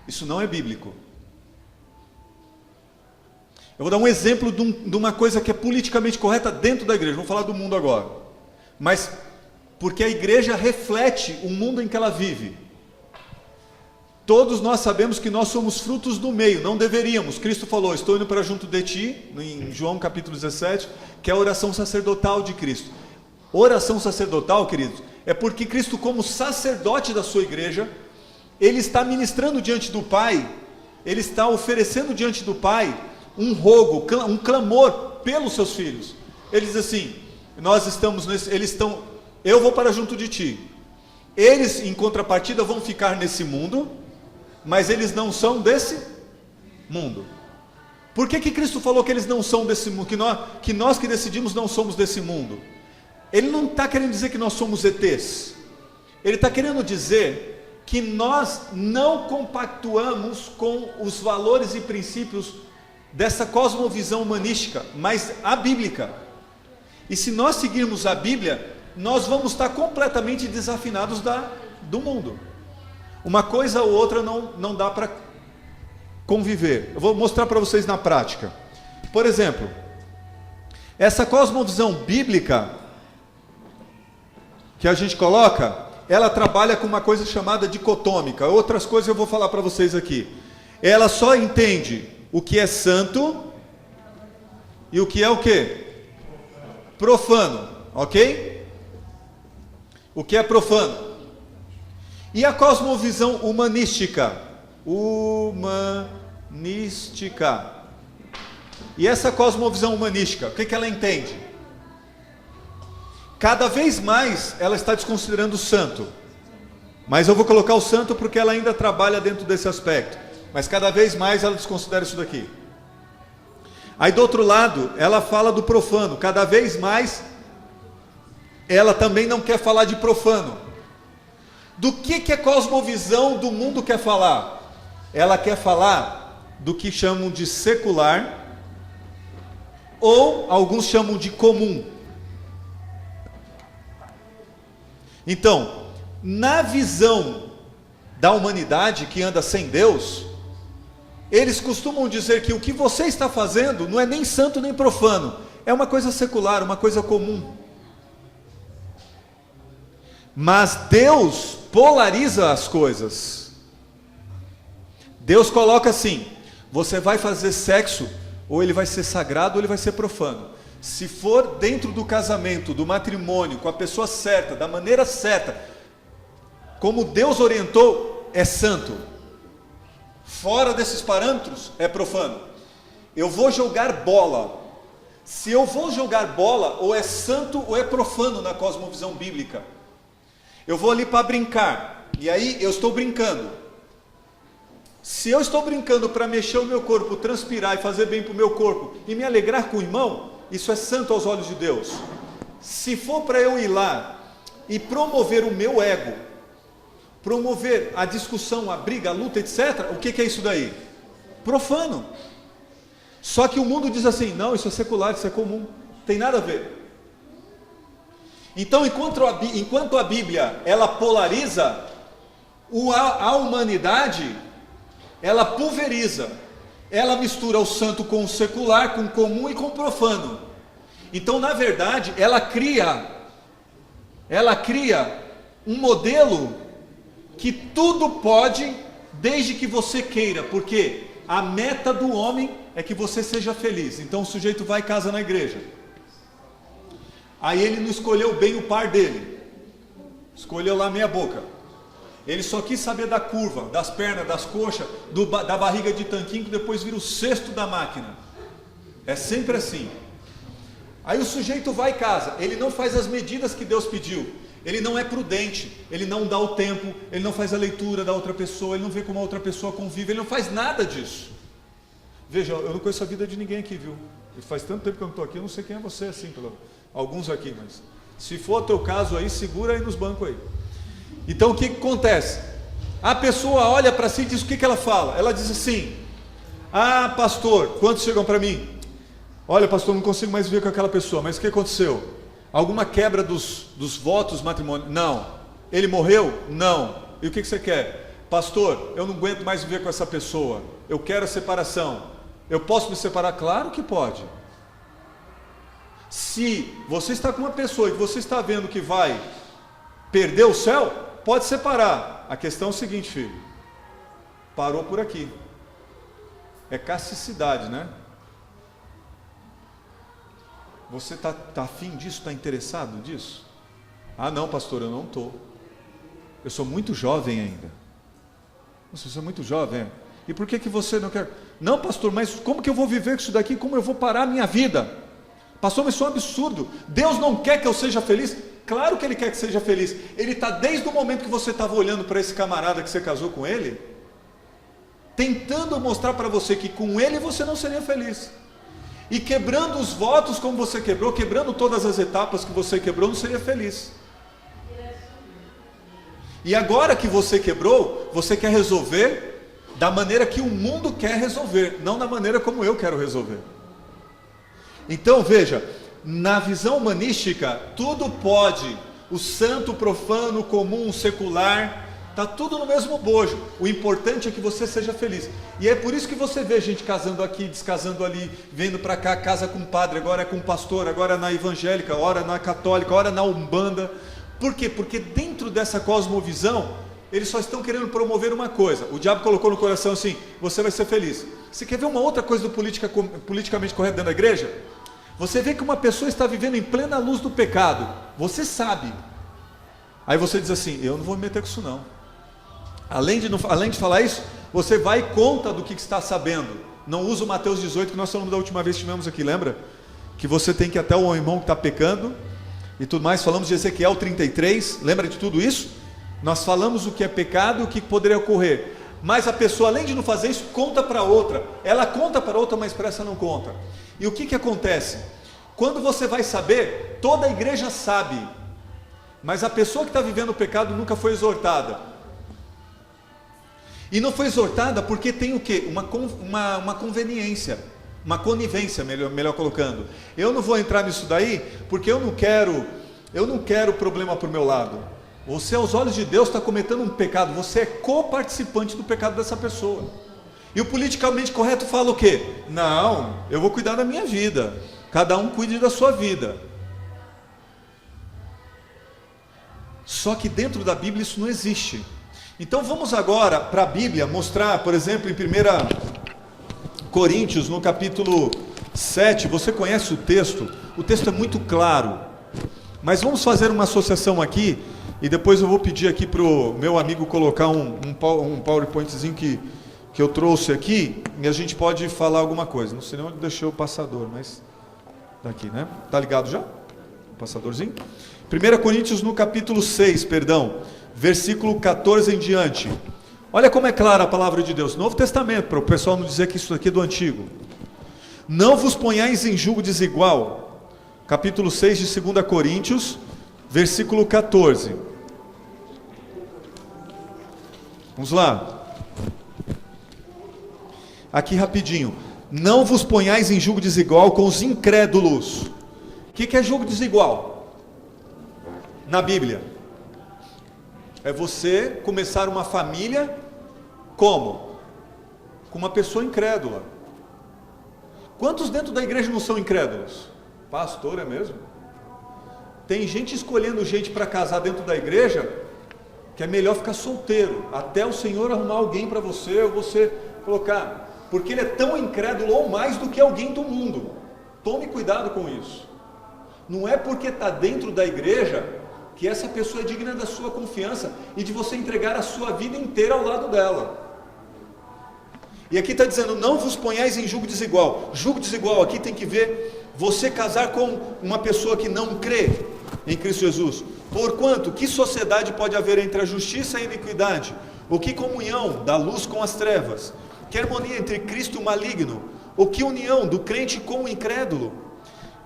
Isso não é bíblico. Eu vou dar um exemplo de uma coisa que é politicamente correta dentro da igreja. Vamos falar do mundo agora. Mas porque a igreja reflete o mundo em que ela vive. Todos nós sabemos que nós somos frutos do meio, não deveríamos. Cristo falou, estou indo para junto de ti, em João capítulo 17, que é a oração sacerdotal de Cristo. Oração sacerdotal, queridos, é porque Cristo, como sacerdote da sua igreja, ele está ministrando diante do Pai, ele está oferecendo diante do Pai um rogo, um clamor pelos seus filhos. Ele diz assim, eu vou para junto de ti. Eles, em contrapartida, vão ficar nesse mundo, mas eles não são desse mundo. Por que Cristo falou que eles não são desse mundo, que nós que decidimos não somos desse mundo? Ele não está querendo dizer que nós somos ETs. Ele está querendo dizer que nós não compactuamos com os valores e princípios dessa cosmovisão humanística, mas a bíblica. E se nós seguirmos a Bíblia, nós vamos estar completamente desafinados do mundo. Uma coisa ou outra não dá para conviver. Eu vou mostrar para vocês na prática. Por exemplo, essa cosmovisão bíblica que a gente coloca, ela trabalha com uma coisa chamada dicotômica. Outras coisas eu vou falar para vocês aqui. Ela só entende o que é santo e o que é o quê? Profano, ok? O que é profano? E a cosmovisão humanística? E essa cosmovisão humanística, o que ela entende? Cada vez mais ela está desconsiderando o santo. Mas eu vou colocar o santo porque ela ainda trabalha dentro desse aspecto. Mas cada vez mais ela desconsidera isso daqui. Aí do outro lado, ela fala do profano. Cada vez mais ela também não quer falar de profano. Do que a cosmovisão do mundo quer falar? Ela quer falar do que chamam de secular, ou alguns chamam de comum. Então, na visão da humanidade que anda sem Deus, eles costumam dizer que o que você está fazendo não é nem santo nem profano, é uma coisa secular, uma coisa comum. Mas Deus polariza as coisas. Deus coloca assim: você vai fazer sexo, ou ele vai ser sagrado ou ele vai ser profano. Se for dentro do casamento, do matrimônio, com a pessoa certa, da maneira certa, como Deus orientou, é santo. Fora desses parâmetros, é profano. Eu vou jogar bola. Se eu vou jogar bola, ou é santo ou é profano na cosmovisão bíblica. Eu vou ali para brincar, e aí eu estou brincando. Se eu estou brincando para mexer o meu corpo, transpirar e fazer bem para o meu corpo, e me alegrar com o irmão, isso é santo aos olhos de Deus. Se for para eu ir lá e promover o meu ego, promover a discussão, a briga, a luta, etc., o que é isso daí? Profano. Só que o mundo diz assim: não, isso é secular, isso é comum, tem nada a ver. Então, enquanto a Bíblia ela polariza, a humanidade ela pulveriza, ela mistura o santo com o secular, com o comum e com o profano. Então, na verdade, ela cria um modelo que tudo pode, desde que você queira, porque a meta do homem é que você seja feliz. Então o sujeito vai e casa na igreja. Aí ele não escolheu bem o par dele, escolheu lá meia boca. Ele só quis saber da curva, das pernas, das coxas, da barriga de tanquinho, que depois vira o cesto da máquina. É sempre assim. Aí o sujeito vai e casa, ele não faz as medidas que Deus pediu, ele não é prudente, ele não dá o tempo, ele não faz a leitura da outra pessoa, ele não vê como a outra pessoa convive, ele não faz nada disso. Veja, eu não conheço a vida de ninguém aqui, viu? E faz tanto tempo que eu não estou aqui, eu não sei quem é você assim, alguns aqui, mas se for o teu caso aí, segura aí nos bancos aí. Então o que acontece? A pessoa olha para si e diz, o que ela fala? Ela diz assim, ah pastor, quantos chegam para mim? Olha pastor, não consigo mais viver com aquela pessoa, mas o que aconteceu? Alguma quebra dos votos matrimoniais? Não. Ele morreu? Não. E o que você quer? Pastor, eu não aguento mais viver com essa pessoa, eu quero a separação, eu posso me separar? Claro que pode. Se você está com uma pessoa e você está vendo que vai perder o céu, pode separar. A questão é o seguinte, filho, parou por aqui. É casticidade, né? Você está afim disso? Está interessado disso? Ah não pastor, eu não estou. Eu sou muito jovem ainda. Você é muito jovem. E por que você não quer? Não pastor, mas como que eu vou viver com isso daqui? Como eu vou parar a minha vida? Pastor, mas isso é um absurdo. Deus não quer que eu seja feliz? Claro que Ele quer que seja feliz. Ele está desde o momento que você estava olhando para esse camarada que você casou com ele, tentando mostrar para você que com ele você não seria feliz. E quebrando os votos como você quebrou, quebrando todas as etapas que você quebrou, não seria feliz. E agora que você quebrou, você quer resolver da maneira que o mundo quer resolver, não da maneira como eu quero resolver. Então veja, na visão humanística, tudo pode, o santo, o profano, o comum, o secular, está tudo no mesmo bojo. O importante é que você seja feliz. E é por isso que você vê gente casando aqui, descasando ali, vindo para cá, casa com padre, agora é com pastor, agora é na evangélica, ora na católica, ora na umbanda. Por quê? Porque dentro dessa cosmovisão, eles só estão querendo promover uma coisa. O diabo colocou no coração assim, você vai ser feliz. Você quer ver uma outra coisa do politicamente correto dentro da igreja? Você vê que uma pessoa está vivendo em plena luz do pecado, você sabe. Aí você diz assim, eu não vou me meter com isso não. Além de falar isso, você vai e conta do que está sabendo. Não usa o Mateus 18, que nós falamos da última vez que tivemos aqui, lembra? Que você tem que ir até o irmão que está pecando e tudo mais. Falamos de Ezequiel 33, lembra de tudo isso? Nós falamos o que é pecado e o que poderia ocorrer. Mas a pessoa, além de não fazer isso, conta para outra. Ela conta para outra, mas para essa não conta. E o que acontece? Quando você vai saber, toda a igreja sabe, mas a pessoa que está vivendo o pecado nunca foi exortada. E não foi exortada porque tem o quê? Uma conveniência, uma conivência, melhor colocando. Eu não vou entrar nisso daí porque eu não quero problema para o meu lado. Você, aos olhos de Deus, está cometendo um pecado, você é coparticipante do pecado dessa pessoa. E o politicamente correto fala o quê? Não, eu vou cuidar da minha vida, cada um cuide da sua vida. Só que dentro da Bíblia isso não existe. Então vamos agora para a Bíblia mostrar, por exemplo, em 1 Coríntios, no capítulo 7, você conhece o texto é muito claro, mas vamos fazer uma associação aqui, e depois eu vou pedir aqui para o meu amigo colocar um PowerPointzinho que eu trouxe aqui, e a gente pode falar alguma coisa. Não sei nem onde deixei o passador, mas daqui, né? Tá ligado já? O passadorzinho? 1 Coríntios no capítulo 6, versículo 14 em diante. Olha como é clara a palavra de Deus. Novo Testamento, para o pessoal não dizer que isso aqui é do Antigo. Não vos ponhais em julgo desigual. Capítulo 6 de 2 Coríntios, versículo 14. Vamos lá. Aqui rapidinho. Não vos ponhais em julgo desigual com os incrédulos. O que é julgo desigual? Na Bíblia. É você começar uma família como? Com uma pessoa incrédula. Quantos dentro da igreja não são incrédulos? Pastor, é mesmo? Tem gente escolhendo gente para casar dentro da igreja, que é melhor ficar solteiro, até o Senhor arrumar alguém para você, ou você colocar, porque ele é tão incrédulo ou mais do que alguém do mundo. Tome cuidado com isso. Não é porque está dentro da igreja que essa pessoa é digna da sua confiança e de você entregar a sua vida inteira ao lado dela. E aqui está dizendo, não vos ponhais em julgo desigual. Julgo desigual aqui tem que ver você casar com uma pessoa que não crê em Cristo Jesus. Porquanto, que sociedade pode haver entre a justiça e a iniquidade? Ou que comunhão da luz com as trevas? Que harmonia entre Cristo e o maligno? Ou que união do crente com o incrédulo?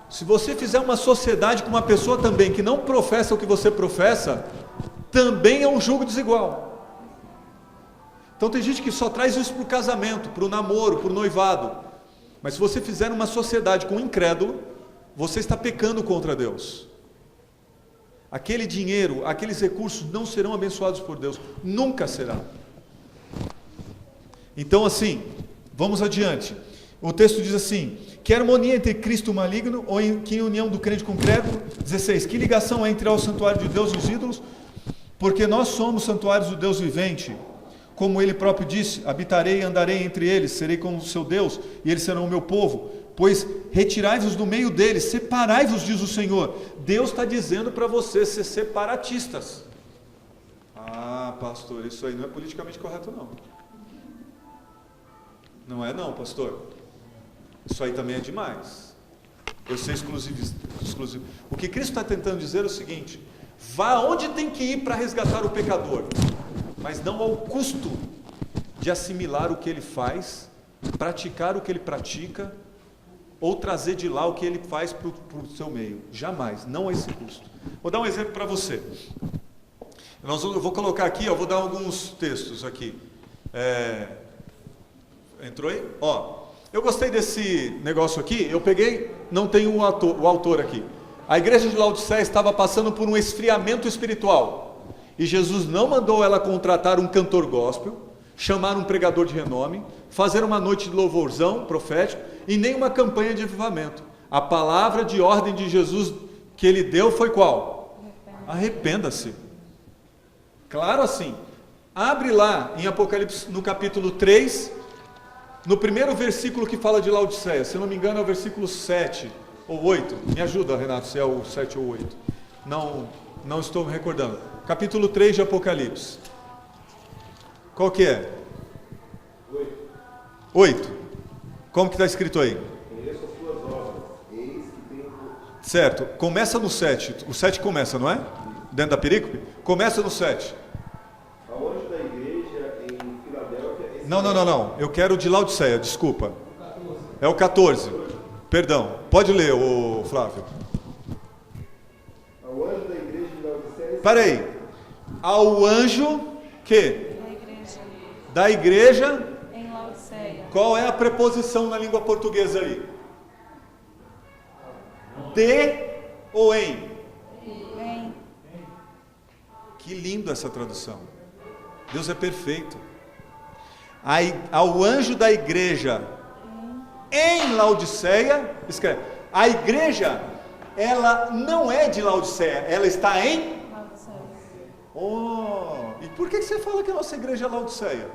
Se você fizer uma sociedade com uma pessoa também que não professa o que você professa, também é um julgo desigual. Então tem gente que só traz isso para o casamento, para o namoro, para o noivado. Mas se você fizer uma sociedade com um incrédulo, você está pecando contra Deus. Aquele dinheiro, aqueles recursos não serão abençoados por Deus. Nunca será. Então assim, vamos adiante. O texto diz assim, que harmonia entre Cristo e o maligno, ou que união do crente com o crédulo? 16, que ligação há entre o santuário de Deus e os ídolos? Porque nós somos santuários do Deus vivente. Como ele próprio disse, habitarei e andarei entre eles, serei como o seu Deus, e eles serão o meu povo. Pois retirai-vos do meio deles, separai-vos, diz o Senhor. Deus está dizendo para vocês ser separatistas. Ah, pastor, isso aí não é politicamente correto não. Não é não, pastor. Isso aí também é demais. Eu ser exclusivo. O que Cristo está tentando dizer é o seguinte, vá onde tem que ir para resgatar o pecador, mas não ao custo de assimilar o que ele faz, praticar o que ele pratica, ou trazer de lá o que ele faz para o seu meio. Jamais, não a esse custo. Vou dar um exemplo para você. Eu vou colocar aqui, vou dar alguns textos aqui. Entrou aí? Eu gostei desse negócio aqui, eu peguei, não tem o autor aqui. A igreja de Laodiceia estava passando por um esfriamento espiritual. E Jesus não mandou ela contratar um cantor gospel, chamar um pregador de renome, fazer uma noite de louvorzão profético e nem uma campanha de avivamento. A palavra de ordem de Jesus que ele deu foi qual? Arrependa-se. Claro assim. Abre lá em Apocalipse no capítulo 3, no primeiro versículo que fala de Laodiceia, se não me engano é o versículo 7 ou 8. Me ajuda, Renato, se é o 7 ou 8. Não estou me recordando. Capítulo 3 de Apocalipse. Qual que é? 8. Como que está escrito aí? Conheço as tuas obras, eis que tenho... Certo, começa no 7. O 7 começa, não é? Dentro da perícope? Começa no 7. Ao anjo da igreja em Filadélfia... Não. Eu quero de Laodiceia, desculpa. É o 14. Perdão. Pode ler, Flávio. Ao anjo da igreja de Laodiceia... Peraí. Ao anjo que? Da igreja em Laodiceia. Qual é a preposição na língua portuguesa aí? De ou em? Em. Que lindo essa tradução. Deus é perfeito. Ao anjo da igreja em Laodiceia, escreve. A igreja, ela não é de Laodiceia, ela está em e por que você fala que a nossa igreja é Laodiceia?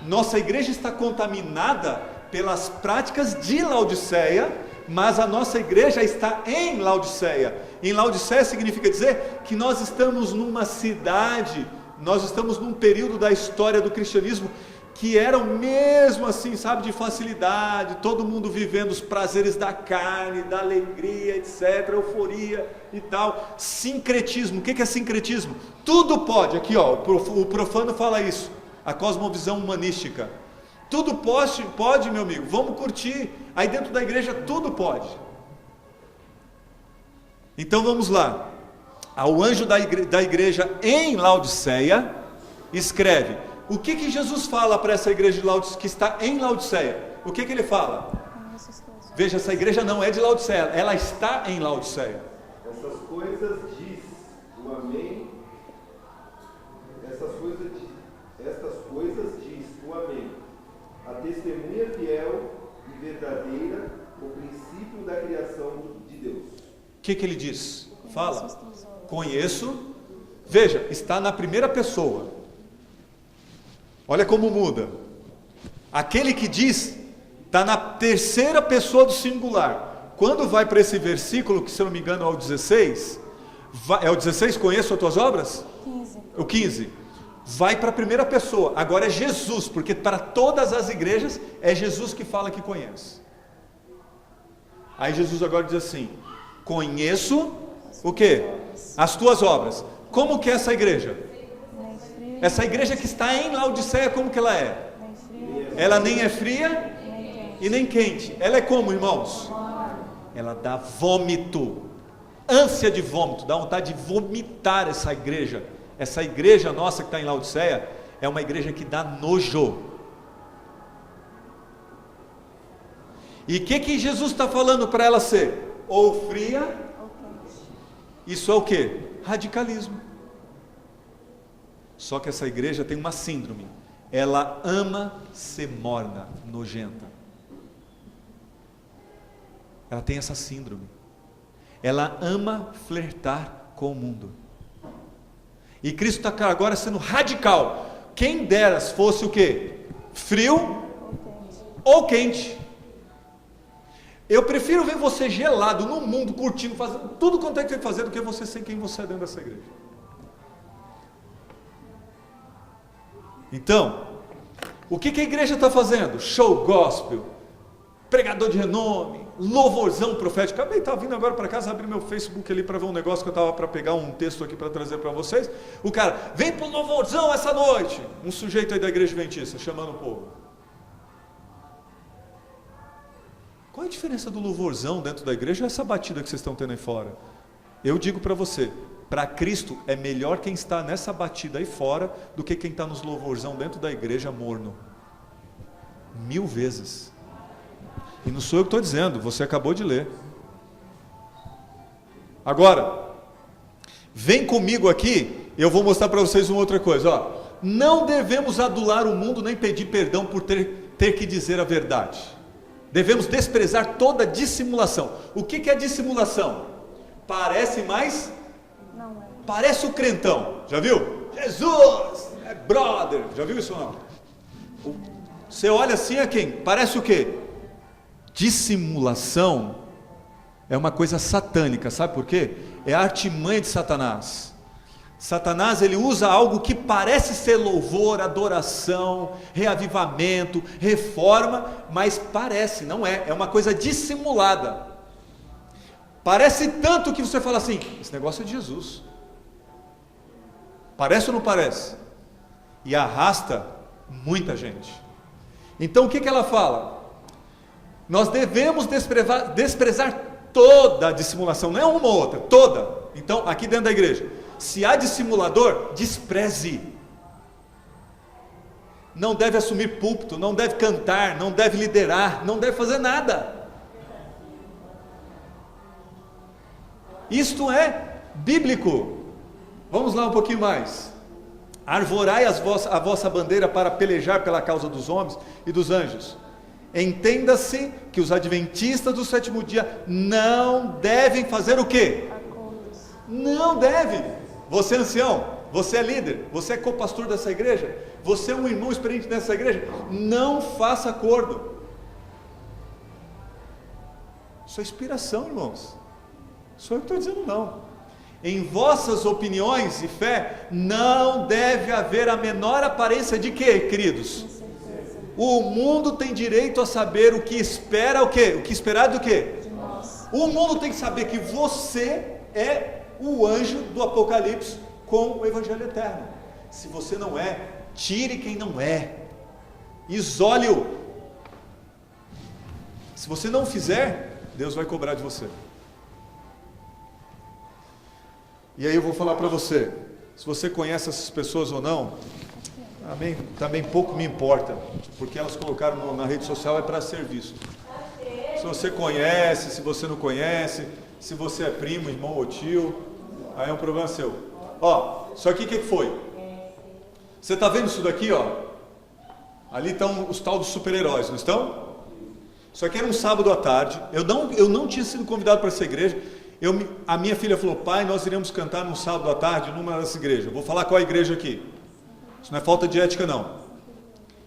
Nossa igreja está contaminada pelas práticas de Laodiceia, mas a nossa igreja está em Laodiceia. Em Laodiceia significa dizer que nós estamos numa cidade, nós estamos num período da história do cristianismo que eram mesmo assim, sabe, de facilidade, todo mundo vivendo os prazeres da carne, da alegria, etc, euforia e tal. Sincretismo, o que é sincretismo? Tudo pode, aqui o profano fala isso, a cosmovisão humanística. Tudo pode, meu amigo, vamos curtir, aí dentro da igreja tudo pode. Então vamos lá, ao anjo da igreja em Laodiceia, escreve. O que Jesus fala para essa igreja de Laodiceia, que está em Laodiceia? O que ele fala? Veja, essa igreja não é de Laodiceia, ela está em Laodiceia. Essas coisas diz o Amém. Estas coisas diz o Amém. A testemunha que ele diz? Fala. Conheço. Veja, está na primeira pessoa. Olha como muda. Aquele que diz, está na terceira pessoa do singular. Quando vai para esse versículo, que se eu não me engano é o 16, é o 16, conheço as tuas obras? 15. O 15. Vai para a primeira pessoa. Agora é Jesus, porque para todas as igrejas é Jesus que fala que conhece. Aí Jesus agora diz assim: conheço o quê? As tuas obras. Como que é essa igreja? Essa igreja que está em Laodiceia, como que ela é? Ela nem é fria e nem quente. Ela é como, irmãos? Ela dá vômito, ânsia de vômito, dá vontade de vomitar essa igreja. Essa igreja nossa que está em Laodiceia é uma igreja que dá nojo. E o que Jesus está falando para ela ser? Ou fria, isso é o que? Radicalismo. Só que essa igreja tem uma síndrome. Ela ama ser morna, nojenta. Ela tem essa síndrome. Ela ama flertar com o mundo. E Cristo está agora sendo radical. Quem dera se fosse o quê? Frio ou quente. Eu prefiro ver você gelado no mundo, curtindo, fazendo tudo quanto é que tem que fazer, do que você ser quem você é dentro dessa igreja. Então, o que a igreja está fazendo? Show gospel, pregador de renome, louvorzão profético. Acabei, estava vindo agora para casa, abri meu Facebook ali para ver um negócio que eu estava para pegar um texto aqui para trazer para vocês. O cara, vem para o louvorzão essa noite. Um sujeito aí da igreja adventista, chamando o povo. Qual é a diferença do louvorzão dentro da igreja e essa batida que vocês estão tendo aí fora? Eu digo para você, para Cristo é melhor quem está nessa batida aí fora do que quem está nos louvorzão dentro da igreja morno. 1000 vezes. E não sou eu que estou dizendo, você acabou de ler. Agora, vem comigo aqui, eu vou mostrar para vocês uma outra coisa. Ó, não devemos adular o mundo nem pedir perdão por ter que dizer a verdade. Devemos desprezar toda dissimulação. O que é dissimulação? Parece mais? Não é. Parece o crentão. Já viu? Jesus é brother. Já viu isso ou não? Você olha assim a quem? Parece o quê? Dissimulação é uma coisa satânica. Sabe por quê? É a artimanha de Satanás. Satanás, ele usa algo que parece ser louvor, adoração, reavivamento, reforma, mas parece, não é, é uma coisa dissimulada. Parece tanto que você fala assim, esse negócio é de Jesus. Parece ou não parece? E arrasta muita gente. Então o que ela fala? Nós devemos desprezar toda a dissimulação, não é uma ou outra, toda. Então, aqui dentro da igreja, se há dissimulador, despreze. Não deve assumir púlpito, não deve cantar, não deve liderar, não deve fazer nada. Isto é bíblico. Vamos lá um pouquinho mais. Arvorai a vossa bandeira para pelejar pela causa dos homens e dos anjos. Entenda-se que os adventistas do sétimo dia não devem fazer o quê? Não devem. Você é ancião, você é líder, você é co-pastor dessa igreja, você é um irmão experiente nessa igreja, não faça acordo. Isso é inspiração, irmãos. Sou eu que estou dizendo não. Em vossas opiniões e fé, não deve haver a menor aparência de quê, queridos? O mundo tem direito a saber o que espera, o quê? O que esperar do quê? De nós. O mundo tem que saber que você é o anjo do Apocalipse com o Evangelho Eterno. Se você não é, tire quem não é, isole-o. Se você não fizer, Deus vai cobrar de você. E aí eu vou falar para você, se você conhece essas pessoas ou não, também pouco me importa, porque elas colocaram na rede social é para serviço. Se você conhece, se você não conhece, se você é primo, irmão ou tio, aí é um problema seu. Ó, isso aqui o que foi? Você está vendo isso daqui, ó? Ali estão os tal dos super-heróis, não estão? Isso aqui era um sábado à tarde, eu não tinha sido convidado para essa igreja, A minha filha falou, pai, nós iremos cantar num sábado à tarde numa dessa igreja. Vou falar qual a igreja aqui. Isso não é falta de ética, não.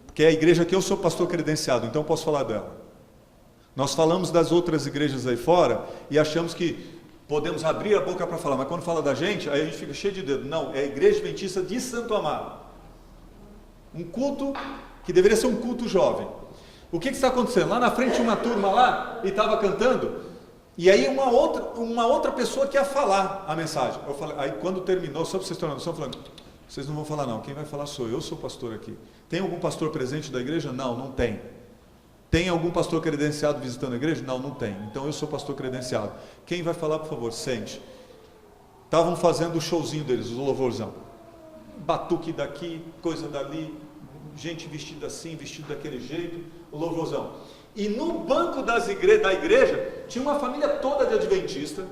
Porque é a igreja que eu sou pastor credenciado, então eu posso falar dela. Nós falamos das outras igrejas aí fora e achamos que podemos abrir a boca para falar, mas quando fala da gente, aí a gente fica cheio de dedo. Não, é a Igreja Adventista de Santo Amaro. Um culto que deveria ser um culto jovem. O que está acontecendo? Lá na frente tinha uma turma lá e estava cantando, e aí uma outra pessoa que ia falar a mensagem. Eu falei, aí quando terminou, só para vocês terem noção, eu falei, vocês não vão falar não, quem vai falar sou eu sou pastor aqui. Tem algum pastor presente da igreja? Não, não tem. Tem algum pastor credenciado visitando a igreja? Não, não tem. Então eu sou pastor credenciado. Quem vai falar, por favor, sente. Estavam fazendo o showzinho deles, o louvorzão. Batuque daqui, coisa dali, gente vestida assim, vestido daquele jeito, o louvorzão. E no banco da igreja, tinha uma família toda de adventista,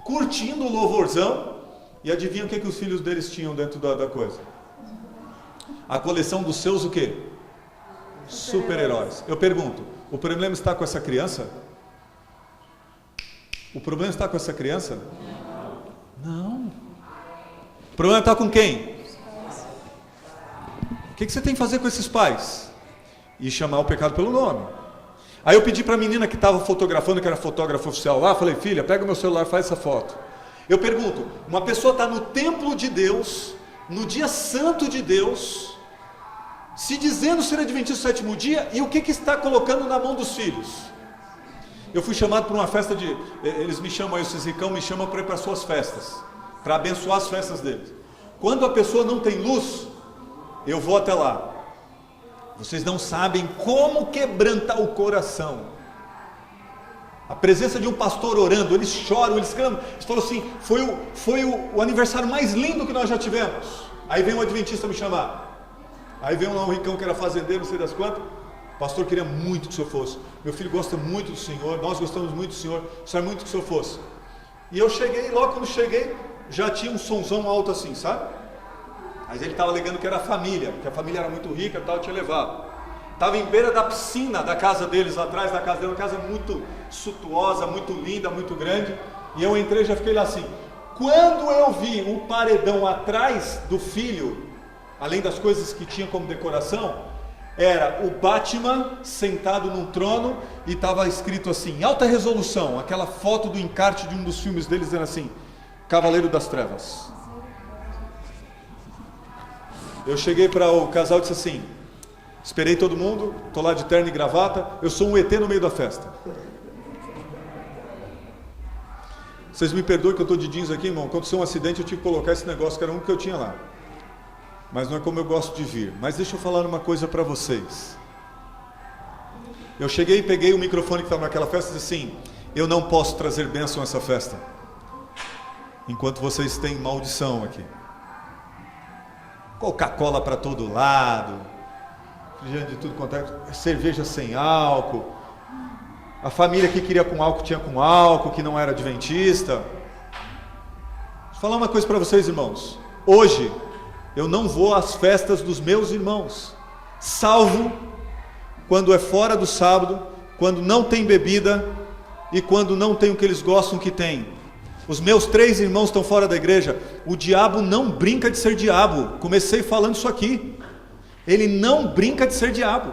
curtindo o louvorzão, e adivinha o que os filhos deles tinham dentro da coisa? A coleção dos seus o quê? Super-heróis. Eu pergunto, o problema está com essa criança? O problema está com essa criança? Não. O problema está com quem? O que você tem que fazer com esses pais? E chamar o pecado pelo nome. Aí eu pedi para a menina que estava fotografando, que era fotógrafa oficial lá, falei, filha, pega o meu celular, faz essa foto. Eu pergunto, uma pessoa está no templo de Deus, no dia santo de Deus, se dizendo ser adventista do sétimo dia, e o que está colocando na mão dos filhos? Eu fui chamado para uma festa eles me chamam aí, esses ricão me chamam para ir para suas festas, para abençoar as festas deles. Quando a pessoa não tem luz, eu vou até lá. Vocês não sabem como quebrantar o coração. A presença de um pastor orando, eles choram, eles clamam. Eles falam assim, foi o aniversário mais lindo que nós já tivemos. Aí vem um adventista me chamar. Aí veio um ricão que era fazendeiro, não sei das quantas. O pastor queria muito que o senhor fosse. Meu filho gosta muito do senhor, nós gostamos muito do senhor, gostaria muito que o senhor fosse. E eu cheguei, logo quando cheguei, já tinha um sonzão alto assim, sabe? Mas ele estava alegando que era a família, que a família era muito rica e tal, tinha levado. Estava em beira da piscina da casa deles, lá atrás da casa dele, uma casa muito suntuosa, muito linda, muito grande. E eu entrei e já fiquei lá assim. Quando eu vi o paredão atrás do filho, além das coisas que tinha como decoração, era o Batman sentado num trono e estava escrito assim, alta resolução, aquela foto do encarte de um dos filmes deles, dizendo assim, Cavaleiro das Trevas. Eu cheguei para o casal e disse assim, esperei todo mundo, estou lá de terno e gravata, eu sou um ET no meio da festa. Vocês me perdoem que eu estou de jeans aqui, irmão, aconteceu um acidente, eu tive que colocar esse negócio, que era um que eu tinha lá. Mas não é como eu gosto de vir. Mas deixa eu falar uma coisa para vocês. Eu cheguei e peguei o microfone que estava naquela festa e disse assim, eu não posso trazer bênção a essa festa, enquanto vocês têm maldição aqui. Coca-Cola para todo lado, refrigerante de tudo quanto é, cerveja sem álcool, a família que queria com álcool tinha com álcool, que não era adventista. Vou falar uma coisa para vocês, irmãos. Hoje eu não vou às festas dos meus irmãos, salvo quando é fora do sábado, quando não tem bebida e quando não tem o que eles gostam que tem. Os meus 3 irmãos estão fora da igreja. O diabo não brinca de ser diabo. Comecei falando isso aqui. Ele não brinca de ser diabo.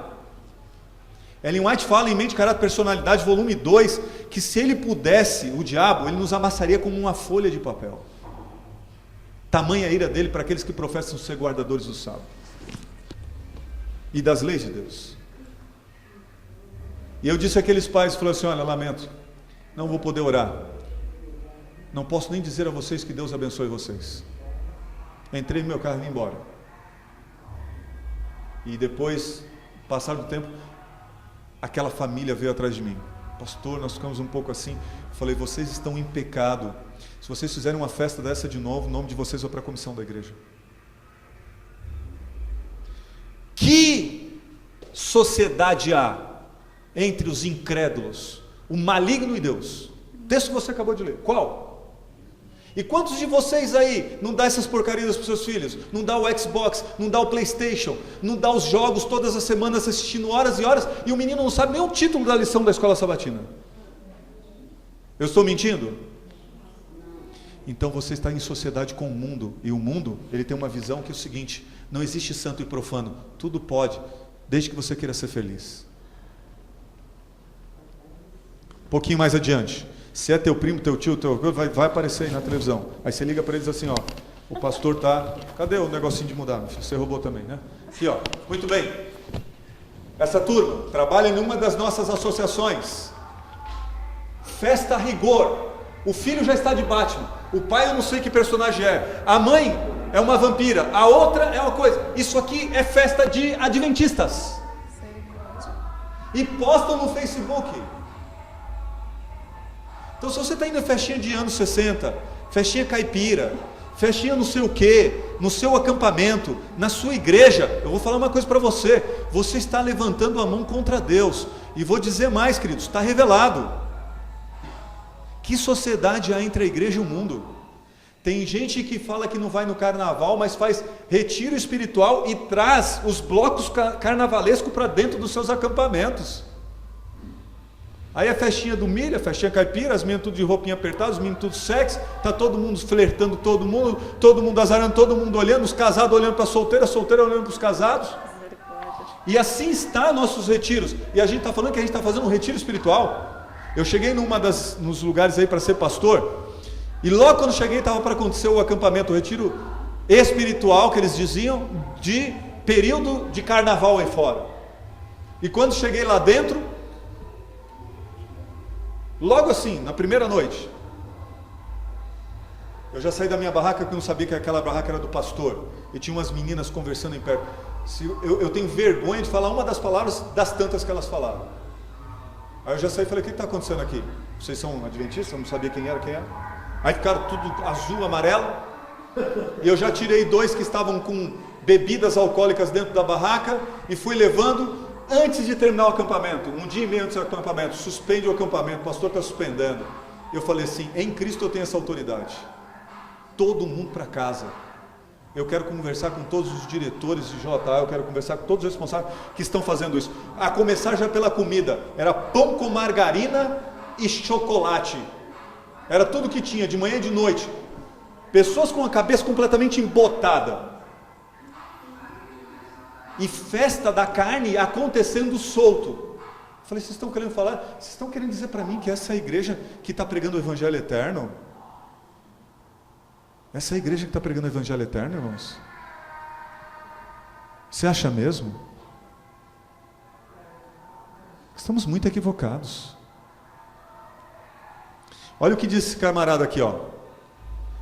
Ellen White fala em Mente, Caráter e Personalidade, volume 2, que se ele pudesse, o diabo, ele nos amassaria como uma folha de papel. Tamanha a ira dele para aqueles que professam ser guardadores do sábado e das leis de Deus. E eu disse àqueles pais, falei assim, olha, lamento, não vou poder orar. Não posso nem dizer a vocês que Deus abençoe vocês. Entrei no meu carro e vim embora. E depois, passar do tempo, aquela família veio atrás de mim. Pastor, nós ficamos um pouco assim. Eu falei, vocês estão em pecado. Se vocês fizerem uma festa dessa de novo, o nome de vocês vai para a comissão da igreja. Que sociedade há entre os incrédulos, o maligno e Deus? O texto que você acabou de ler, qual? E quantos de vocês aí não dá essas porcarias para os seus filhos? Não dá o Xbox, não dá o Playstation, não dá os jogos todas as semanas assistindo horas e horas, e o menino não sabe nem o título da lição da escola sabatina? Eu estou mentindo? então você está em sociedade com o mundo, e o mundo, ele tem uma visão que é o seguinte: não existe santo e profano, tudo pode, desde que você queira ser feliz. Um pouquinho mais adiante, se é teu primo, teu tio, vai aparecer aí na televisão, aí você liga para eles assim, ó, o pastor tá, cadê o negocinho de mudar? Você roubou também, né? Aqui, ó, muito bem, essa turma trabalha em uma das nossas associações, festa a rigor, o filho já está de Batman, o pai eu não sei que personagem é, a mãe é uma vampira, a outra é uma coisa, isso aqui é festa de adventistas, e postam no Facebook. Então se você está indo em festinha de anos 60, festinha caipira, festinha não sei o que, no seu acampamento, na sua igreja, eu vou falar uma coisa para você, você está levantando a mão contra Deus, e vou dizer mais, queridos, está revelado. Que sociedade há entre a igreja e o mundo? Tem gente que fala que não vai no carnaval, mas faz retiro espiritual e traz os blocos carnavalescos para dentro dos seus acampamentos. Aí a festinha do milho, a festinha caipira, as meninas tudo de roupinha apertada, os meninos tudo sexy, tá todo mundo flertando todo mundo azarando, todo mundo olhando, os casados olhando para a solteira olhando para os casados. E assim está nossos retiros. E a gente está falando que a gente está fazendo um retiro espiritual. Eu cheguei nos lugares aí para ser pastor, e logo quando cheguei estava para acontecer o acampamento, o retiro espiritual que eles diziam, de período de carnaval aí fora. E quando cheguei lá dentro, logo assim, na primeira noite, eu já saí da minha barraca porque eu não sabia que aquela barraca era do pastor, e tinha umas meninas conversando em perto. Eu tenho vergonha de falar uma das palavras das tantas que elas falaram. Aí eu já saí e falei: o que está acontecendo aqui? Vocês são adventistas? Eu não sabia quem era. Aí ficaram tudo azul, amarelo, e eu já tirei 2 que estavam com bebidas alcoólicas dentro da barraca, e fui levando antes de terminar o acampamento, um dia e meio antes do acampamento. Suspende o acampamento, o pastor está suspendendo. Eu falei assim: em Cristo eu tenho essa autoridade, todo mundo para casa. Eu quero conversar com todos os diretores de JA, eu quero conversar com todos os responsáveis que estão fazendo isso. A começar já pela comida, era pão com margarina e chocolate, era tudo que tinha, de manhã e de noite. Pessoas com a cabeça completamente embotada, e festa da carne acontecendo solto. Eu falei: vocês estão querendo falar? Vocês estão querendo dizer para mim que essa é a igreja que está pregando o evangelho eterno? Essa é a igreja que está pregando o evangelho eterno, irmãos? Você acha mesmo? Estamos muito equivocados. Olha o que diz esse camarada aqui, ó.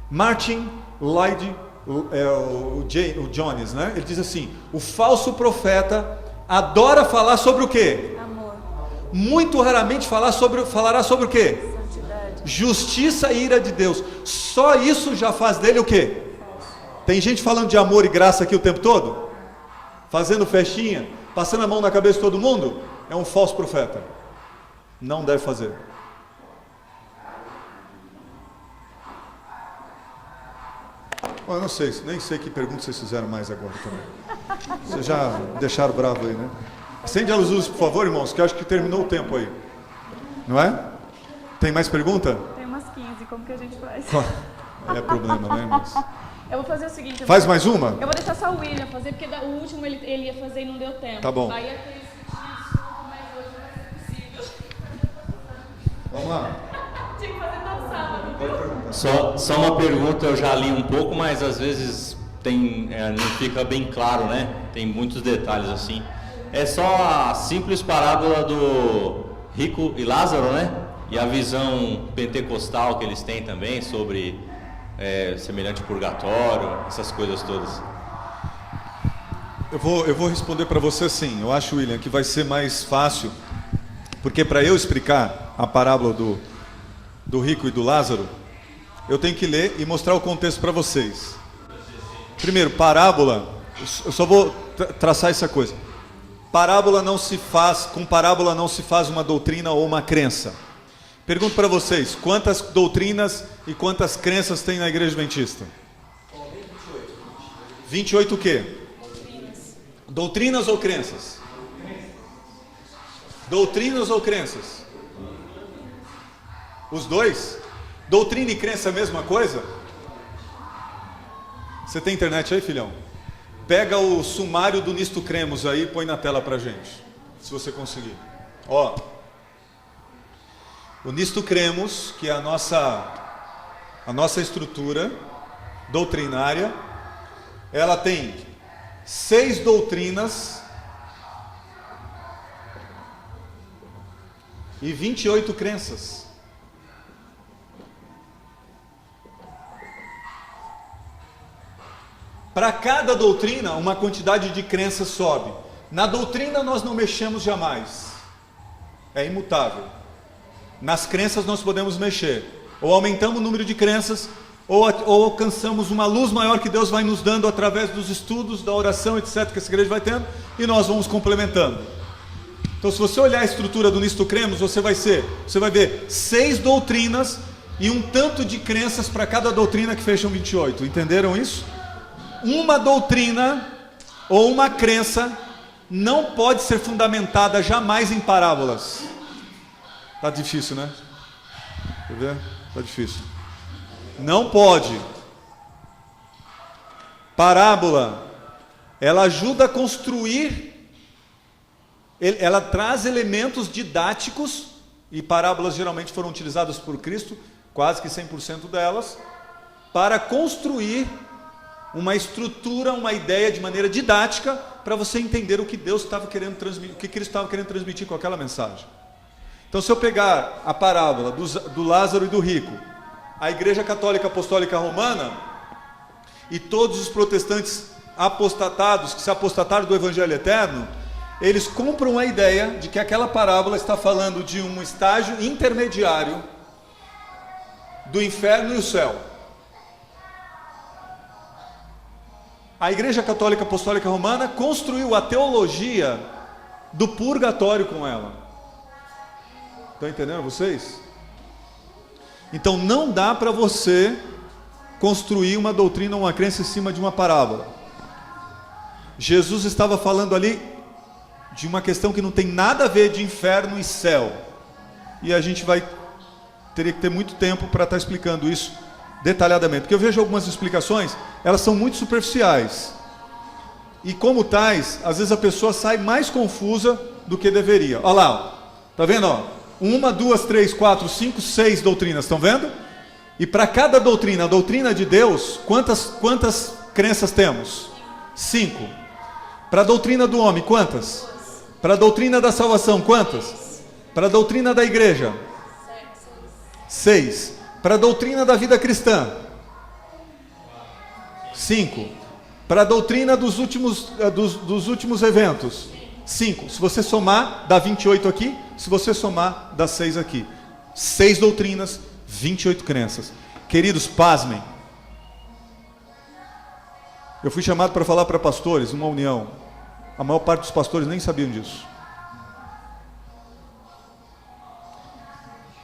Martin Lloyd Jones, né? Ele diz assim: o falso profeta adora falar sobre o quê? Amor. Muito raramente falará sobre o quê? Justiça e ira de Deus. Só isso já faz dele o quê? Tem gente falando de amor e graça aqui o tempo todo, fazendo festinha, passando a mão na cabeça de todo mundo. É um falso profeta. Não deve fazer. Bom, eu não sei, nem sei que pergunta vocês fizeram mais agora também. Vocês já deixaram bravo aí, né? Acende as luzes, por favor, irmãos, que eu acho que terminou o tempo aí. Não é? Tem mais pergunta? Tem umas 15, como que a gente faz? É problema, né, irmãos? Eu vou fazer o seguinte... Faz mais uma? Eu vou deixar só o William fazer, porque o último ele ia fazer e não deu tempo. Tá bom. Aí é aquele assunto, mas hoje não vai ser possível. Vamos lá. Tinha que fazer todo sábado. Pode perguntar. Só uma pergunta, eu já li um pouco, mas às vezes não fica bem claro, né? Tem muitos detalhes assim. É só a simples parábola do rico e Lázaro, né? E a visão pentecostal que eles têm também sobre semelhante purgatório, essas coisas todas. Eu vou responder para você assim. Eu acho, William, que vai ser mais fácil, porque para eu explicar a parábola do rico e do Lázaro, eu tenho que ler e mostrar o contexto para vocês. Primeiro, parábola, eu só vou traçar essa coisa. Com parábola não se faz uma doutrina ou uma crença. Pergunto para vocês: quantas doutrinas e quantas crenças tem na igreja adventista? 28 o quê? Doutrinas ou crenças? Doutrinas ou crenças? Os dois? Doutrina e crença é a mesma coisa? Você tem internet aí, filhão? Pega o sumário do Nisto Cremos aí e põe na tela pra gente, se você conseguir. Ó, o Nisto Cremos, que é a nossa estrutura doutrinária, ela tem 6 doutrinas e 28 crenças. Para cada doutrina, uma quantidade de crenças sobe. Na doutrina nós não mexemos jamais. É imutável. Nas crenças nós podemos mexer. Ou aumentamos o número de crenças, ou alcançamos uma luz maior que Deus vai nos dando através dos estudos, da oração, etc., que essa igreja vai tendo, e nós vamos complementando. Então, se você olhar a estrutura do Nisto Cremos, você vai ver 6 doutrinas e um tanto de crenças para cada doutrina que fecham 28. Entenderam isso? Uma doutrina ou uma crença não pode ser fundamentada jamais em parábolas. Tá difícil, né? Quer ver? Tá difícil. Não pode. Parábola, ela ajuda a construir, ela traz elementos didáticos, e parábolas geralmente foram utilizadas por Cristo, quase que 100% delas, para construir uma estrutura, uma ideia de maneira didática, para você entender o que Deus estava querendo transmitir, o que Cristo estava querendo transmitir com aquela mensagem. Então, se eu pegar a parábola do Lázaro e do rico, a Igreja Católica Apostólica Romana e todos os protestantes apostatados, que se apostataram do Evangelho Eterno, eles compram a ideia de que aquela parábola está falando de um estágio intermediário do inferno e o céu. A Igreja Católica Apostólica Romana construiu a teologia do purgatório com ela. Estão entendendo vocês? Então não dá para você construir uma doutrina ou uma crença em cima de uma parábola. Jesus estava falando ali de uma questão que não tem nada a ver de inferno e céu. E a gente teria que ter muito tempo para estar explicando isso detalhadamente, porque eu vejo algumas explicações, elas são muito superficiais, e como tais, às vezes a pessoa sai mais confusa do que deveria. Olha lá, tá vendo? Ó, 1, 2, 3, 4, 5, 6 doutrinas, estão vendo? E para cada doutrina, a doutrina de Deus, quantas crenças temos? 5. Para a doutrina do homem, quantas? Para a doutrina da salvação, quantas? Para a doutrina da igreja? 6. Para a doutrina da vida cristã, 5. Para a doutrina dos últimos eventos, 5. Se você somar, dá 28 aqui. Se você somar, dá 6 aqui. 6 doutrinas, 28 crenças. Queridos, pasmem. Eu fui chamado para falar para pastores, uma união. A maior parte dos pastores nem sabiam disso.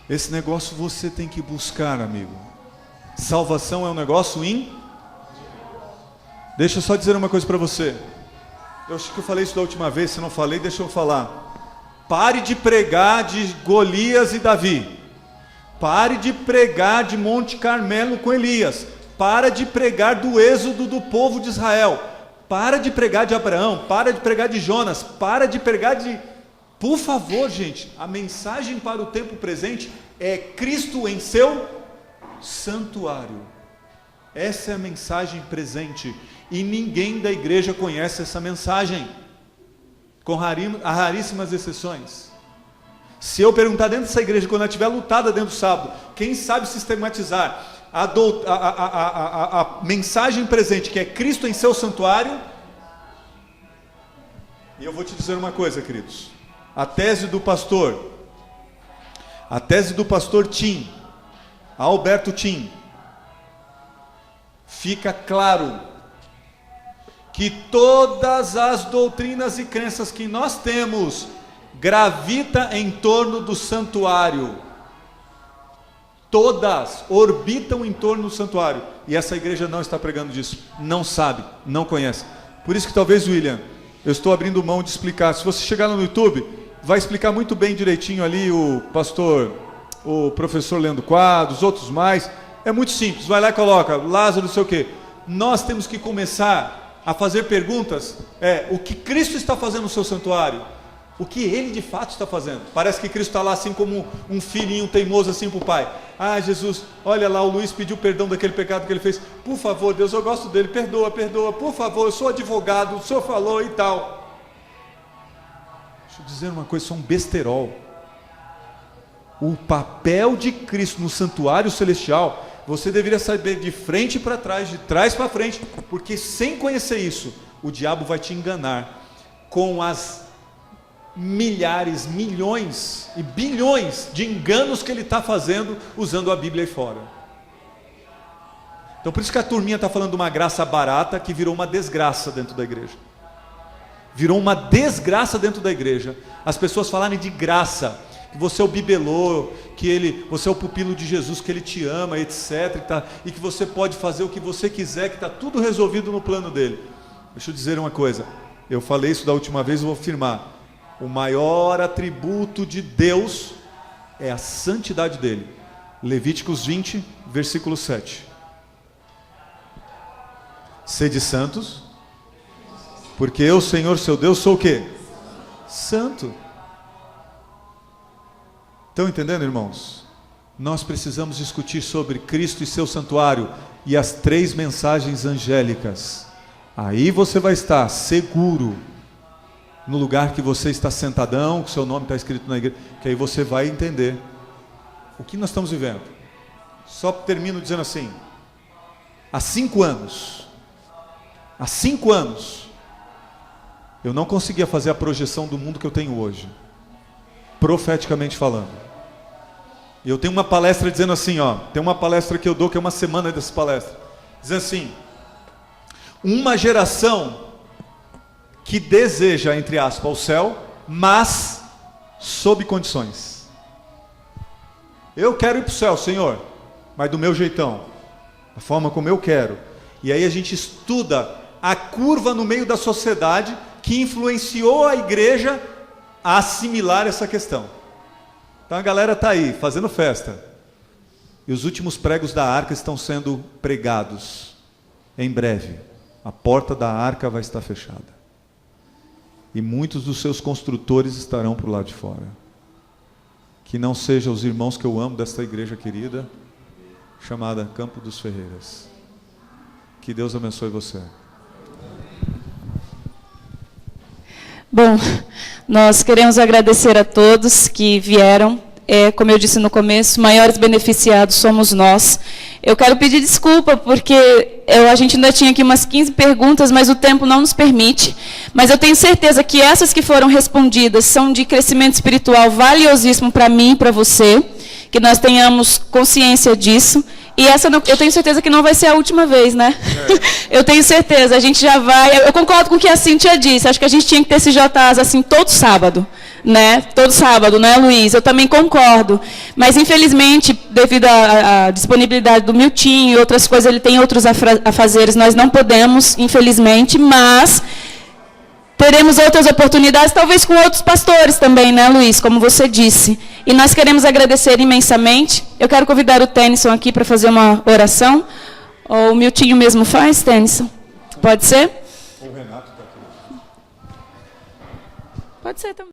Esse negócio você tem que buscar, amigo. Salvação é um negócio Deixa eu só dizer uma coisa para você. Eu acho que eu falei isso da última vez, se não falei, deixa eu falar. Pare de pregar de Golias e Davi. Pare de pregar de Monte Carmelo com Elias. Para de pregar do êxodo do povo de Israel. Para de pregar de Abraão. Para de pregar de Jonas. Para de pregar de... Por favor, gente, a mensagem para o tempo presente é Cristo em seu santuário. Essa é a mensagem presente. E ninguém da igreja conhece essa mensagem, com raríssimas exceções. Se eu perguntar dentro dessa igreja, quando ela estiver lutada dentro do sábado, quem sabe sistematizar a mensagem presente, que é Cristo em seu santuário, e eu vou te dizer uma coisa, queridos. A tese do pastor Tim, Alberto Tim, fica claro que todas as doutrinas e crenças que nós temos gravita em torno do santuário. Todas orbitam em torno do santuário. E essa igreja não está pregando disso. Não sabe, não conhece. Por isso que talvez, William, eu estou abrindo mão de explicar. Se você chegar no YouTube, vai explicar muito bem direitinho ali o pastor o professor lendo quadros, outros mais. É muito simples, vai lá e coloca, Lázaro não sei o quê. Nós temos que começar a fazer perguntas, o que Cristo está fazendo no seu santuário? O que Ele de fato está fazendo? Parece que Cristo está lá assim como um filhinho teimoso assim para o pai. Ah, Jesus, olha lá, o Luiz pediu perdão daquele pecado que ele fez. Por favor, Deus, eu gosto dele, perdoa, por favor, eu sou advogado, o Senhor falou e tal. Deixa eu dizer uma coisa, isso é um besterol. O papel de Cristo no santuário celestial, você deveria saber de frente para trás, de trás para frente, porque sem conhecer isso, o diabo vai te enganar com as milhares, milhões e bilhões de enganos que ele está fazendo usando a Bíblia aí fora. Então por isso que a turminha está falando de uma graça barata que virou uma desgraça dentro da igreja. Virou uma desgraça dentro da igreja. As pessoas falarem de graça, que você é o bibelô, que você é o pupilo de Jesus, que Ele te ama, etc. E que você pode fazer o que você quiser, que está tudo resolvido no plano dele. Deixa eu dizer uma coisa, eu falei isso da última vez, eu vou afirmar. O maior atributo de Deus é a santidade dele. Levíticos 20, versículo 7. Sede santos, porque eu, Senhor, seu Deus, sou o quê? Santo. Estão entendendo, irmãos? Nós precisamos discutir sobre Cristo e seu santuário e as 3 mensagens angélicas. Aí você vai estar seguro no lugar que você está sentadão, que o seu nome está escrito na igreja, que aí você vai entender o que nós estamos vivendo. Só termino dizendo assim, há 5 anos, eu não conseguia fazer a projeção do mundo que eu tenho hoje, profeticamente falando. E eu tenho uma palestra dizendo assim, tem uma palestra que eu dou, que é uma semana dessa palestra, dizendo assim, uma geração que deseja, entre aspas, o céu, mas sob condições. Eu quero ir para o céu, Senhor, mas do meu jeitão, da forma como eu quero. E aí a gente estuda a curva no meio da sociedade que influenciou a igreja a assimilar essa questão. Então a galera está aí, fazendo festa. E os últimos pregos da arca estão sendo pregados. Em breve, a porta da arca vai estar fechada. E muitos dos seus construtores estarão para o lado de fora. Que não sejam os irmãos que eu amo desta igreja querida, chamada Campo dos Ferreiras. Que Deus abençoe você. Bom, nós queremos agradecer a todos que vieram. Como eu disse no começo, maiores beneficiados somos nós. Eu quero pedir desculpa, porque a gente ainda tinha aqui umas 15 perguntas, mas o tempo não nos permite. Mas eu tenho certeza que essas que foram respondidas são de crescimento espiritual valiosíssimo para mim e para você, que nós tenhamos consciência disso. E essa eu tenho certeza que não vai ser a última vez, né? Eu tenho certeza, a gente já vai... Eu concordo com o que a Cíntia disse, acho que a gente tinha que ter CJAs assim todo sábado. Né? Todo sábado, né, Luiz? Eu também concordo. Mas, infelizmente, devido à disponibilidade do Miltinho e outras coisas, ele tem outros afazeres, nós não podemos, infelizmente, mas teremos outras oportunidades, talvez com outros pastores também, né, Luiz? Como você disse. E nós queremos agradecer imensamente. Eu quero convidar o Tennyson aqui para fazer uma oração. Ou o Miltinho mesmo faz, Tennyson? Pode ser? O Renato está aqui. Pode ser também.